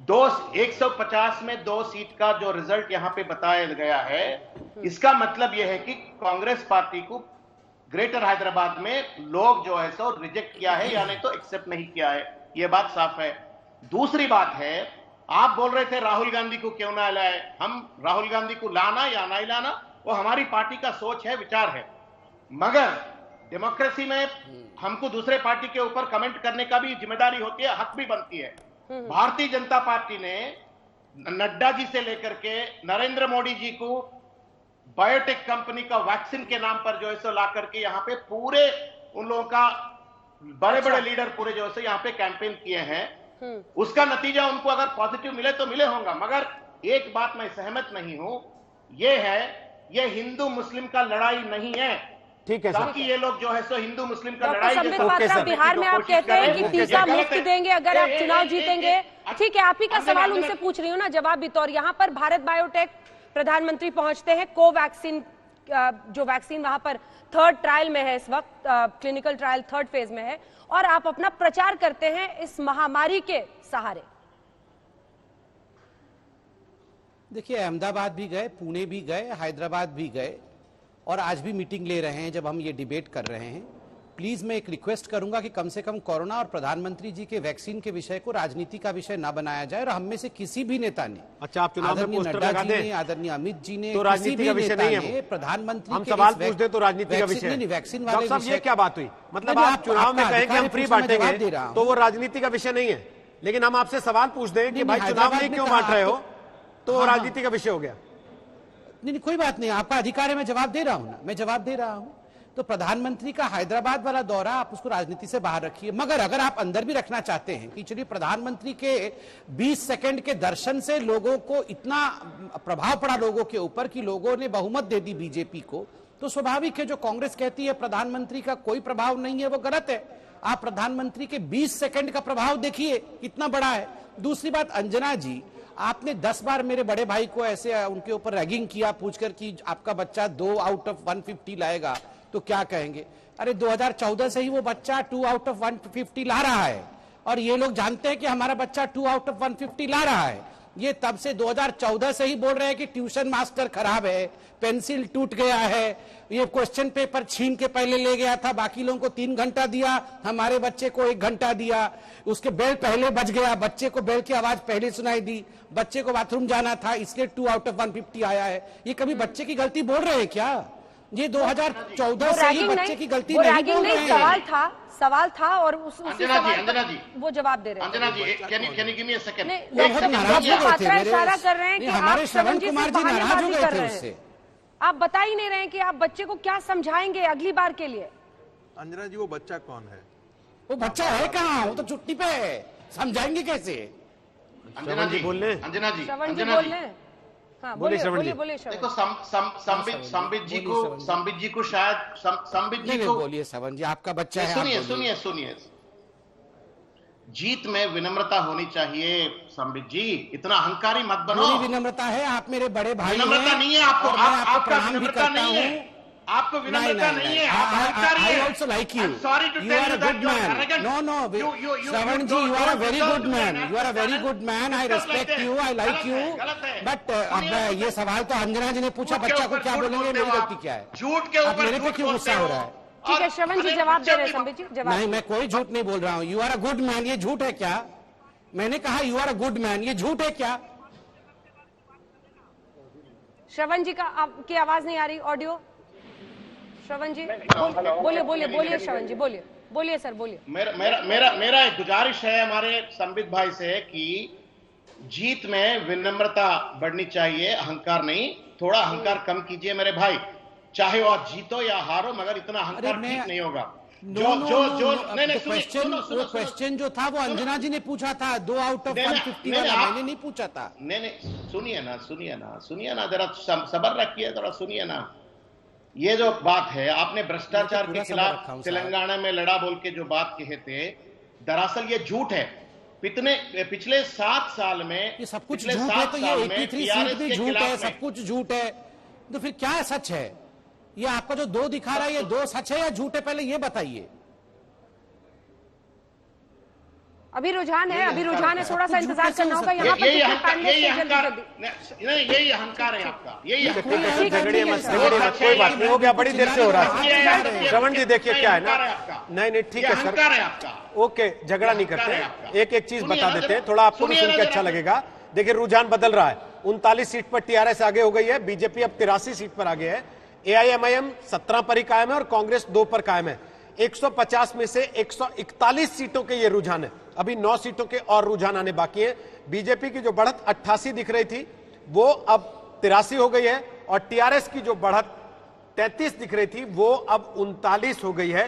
150 में 2 सीट का जो रिजल्ट यहां पे बताया गया है, इसका मतलब यह है कि कांग्रेस पार्टी को ग्रेटर हैदराबाद में लोग जो है सो रिजेक्ट किया है या नहीं तो एक्सेप्ट नहीं किया है। यह बात साफ है। दूसरी बात है, आप बोल रहे थे राहुल गांधी को क्यों ना लाए। हम राहुल गांधी को लाना या नहीं लाना वो हमारी पार्टी का सोच है, विचार है, मगर डेमोक्रेसी में हमको दूसरे पार्टी के ऊपर कमेंट करने का भी जिम्मेदारी होती है, हक भी बनती है। भारतीय जनता पार्टी ने नड्डा जी से लेकर के नरेंद्र मोदी जी को बायोटेक कंपनी का वैक्सीन के नाम पर जो है सो ला करके यहाँ पे पूरे उन लोगों का बड़े बड़े लीडर पूरे जो है यहाँ पे कैंपेन किए हैं। उसका नतीजा उनको अगर पॉजिटिव मिले तो मिले होगा, मगर एक बात मैं सहमत नहीं हूं, ये हिंदू मुस्लिम का लड़ाई नहीं है। ठीक है, ताकि ये लोग जो है सो हिंदू मुस्लिम का डॉक्टर लड़ाई संबित पात्रा, बिहार में आप कहते हैं कि टीका मुफ्त देंगे अगर आप चुनाव जीतेंगे। ठीक है, आप ही का सवाल उनसे पूछ रही हूँ ना, जवाब भी। तो यहाँ पर भारत बायोटेक प्रधानमंत्री पहुंचते हैं, कोवैक्सीन जो वैक्सीन वहां पर 3rd ट्रायल में है इस वक्त, क्लिनिकल ट्रायल 3rd फेज में है, और आप अपना प्रचार करते हैं इस महामारी के सहारे। देखिए, अहमदाबाद भी गए, पुणे भी गए, हैदराबाद भी गए, और आज भी मीटिंग ले रहे हैं जब हम ये डिबेट कर रहे हैं। प्लीज मैं एक रिक्वेस्ट करूंगा कि कम से कम कोरोना और प्रधानमंत्री जी के वैक्सीन के विषय को राजनीति का विषय ना बनाया जाए। और हम में से किसी भी नेता ने, अच्छा, आप चुनाव में पोस्टर लगा दें, आदरणीय अमित जी ने, तो राजनीति का विषय नहीं है। प्रधानमंत्री हम सवाल पूछ दे तो राजनीति का विषय नहीं, वैक्सीन वाले विषय। ये क्या बात हुई? मतलब आप चुनाव में कहें कि हम फ्री बांटेंगे तो वो राजनीति का विषय नहीं है, लेकिन हम आपसे सवाल पूछ दें कि भाई चुनाव में क्यों बांट रहे हो, तो वो राजनीति का विषय हो गया। नहीं, कोई बात नहीं, आपका अधिकार है, मैं जवाब दे रहा हूं ना, मैं जवाब दे रहा हूं। तो प्रधानमंत्री का हैदराबाद वाला दौरा, आप उसको राजनीति से बाहर रखिए, मगर अगर आप अंदर भी रखना चाहते हैं कि चलिए प्रधानमंत्री के 20 सेकंड के दर्शन से लोगों को इतना प्रभाव पड़ा लोगों के ऊपर कि लोगों ने बहुमत दे दी बीजेपी को, तो स्वाभाविक है जो कांग्रेस कहती है प्रधानमंत्री का कोई प्रभाव नहीं है, वो गलत है। आप प्रधानमंत्री के 20 सेकंड का प्रभाव देखिए कितना बड़ा है। दूसरी बात, अंजना जी, आपने 10 बार मेरे बड़े भाई को ऐसे उनके ऊपर रैगिंग किया पूछकर कि आपका बच्चा 2 आउट ऑफ 150 लाएगा तो क्या कहेंगे? अरे 2014 से ही वो बच्चा 2 आउट ऑफ 150 ला रहा है, और ये लोग जानते हैं कि हमारा बच्चा 2 आउट ऑफ 150 ला रहा है। ये तब से 2014 से ही बोल रहे हैं कि ट्यूशन मास्टर खराब है, पेंसिल टूट गया है, ये क्वेश्चन पेपर छीन के पहले ले गया था, बाकी लोगों को 3 घंटा दिया, हमारे बच्चे को 1 घंटा दिया, उसके बेल पहले बज गया, बच्चे को बेल की आवाज पहले सुनाई दी, बच्चे को बाथरूम जाना था इसलिए 2 आउट ऑफ 150 आया है। ये कभी बच्चे की गलती बोल रहे हैं क्या? ये 2014 से ही बच्चे की गलती नहीं बोल रहे हैं। सवाल था और उसी सवाल अंजना जी वो जवाब दे रहे हैं। Anjana ji, can you give me a second? इशारा कर रहे हैं कि हमारे श्रवण कुमार जी नाराज हो गए थे उससे। आप बता ही नहीं रहे हैं कि आप बच्चे को क्या समझाएंगे अगली बार के लिए। अंजना जी, वो बच्चा कौन है? वो बच्चा है कहाँ? वो तो छुट्टी पे है, समझाएंगे कैसे? अंजना जी बोल रहे, अंजना जी बोल रहे। हाँ, बोलिए देखो, संबित जी को शायद संबित जी को बोलिए। श्रवण जी, आपका बच्चा है, सुनिए, जीत में विनम्रता होनी चाहिए। संबित जी, इतना अहंकारी मत बनो। विनम्रता है, आप मेरे बड़े भाई हैं। विनम्रता नहीं है आपको, आपका विनम्रता नहीं है, आपको विनम्रता नहीं है, आप अहंकारी हैं। I also like you. Sorry to tell you that you are arrogant. No, Shravan ji, you are a very good man. You are a very good man. I respect you. I like you. But अब ये सवाल तो अंजना जी ने पूछा, बच्चा को क्या बोलेंगे, मेरी गलती क्या है? झूठ के ऊपर मेरे पे क्यों गुस्सा हो रहा है? ठीक है, श्रवण जी जवाब दे रहे हैं। संबित जी जवाब। नहीं, मैं कोई झूठ नहीं बोल रहा हूँ। You are a good man, ये झूठ है क्या? मैंने कहा you are a good man, ये झूठ है क्या? श्रवण जी की आवाज नहीं आ रही, ऑडियो। श्रवण जी बोलिए श्रवण जी बोलिए सर बोलिए। मेरा एक गुजारिश है हमारे संबित भाई से कि जीत में विनम्रता बढ़नी चाहिए, अहंकार नहीं। थोड़ा अहंकार कम कीजिए मेरे भाई, चाहे वो आप जीतो या हारो, मगर इतना अहंकार ठीक नहीं होगा। क्वेश्चन जो था वो अंजना जी ने पूछा था, 2 आउट ऑफ 150 वाला मैंने नहीं पूछा था। नहीं, सुनिए ना, जरा सब्र रखिए, थोड़ा सुनिए ना। ये जो बात है, आपने भ्रष्टाचार के खिलाफ तेलंगाना में लड़ा बोल के जो बात कहे थे, दरअसल ये झूठ है। पिछले 7 साल में ये सब कुछ झूठ है, तो ये 83 सीट भी झूठ है, सब कुछ झूठ है, तो फिर क्या सच है? ये आपका जो 2 दिखा रहा है, ये 2 सच है या झूठ है, पहले ये बताइए। अभी रुझान है, थोड़ा सा इंतजार करना होगा। यहाँ पर यही अहंकार है आपका, यही झगड़े मत, कोई बात नहीं, हो गया, बड़ी देर से हो रहा है। श्रवण जी देखिए क्या है ना, नहीं ठीक है सर, ओके, झगड़ा नहीं करते, एक चीज बता देते हैं, थोड़ा आपको भी सुन के अच्छा लगेगा। देखिए, रुझान बदल रहा है। 39 सीट पर टीआरएस आगे हो गई है, बीजेपी अब 83 सीट पर आगे है, एआईएमआईएम 17 पर ही कायम है और कांग्रेस 2 पर कायम है। 150 में से 141 सीटों के ये रुझान है, अभी 9 सीटों के और रुझान आने बाकी हैं। बीजेपी की जो बढ़त 88 दिख रही थी वो अब 83 हो गई है। और टीआरएस की जो बढ़त 33 दिख रही थी वो अब 39 हो गई है।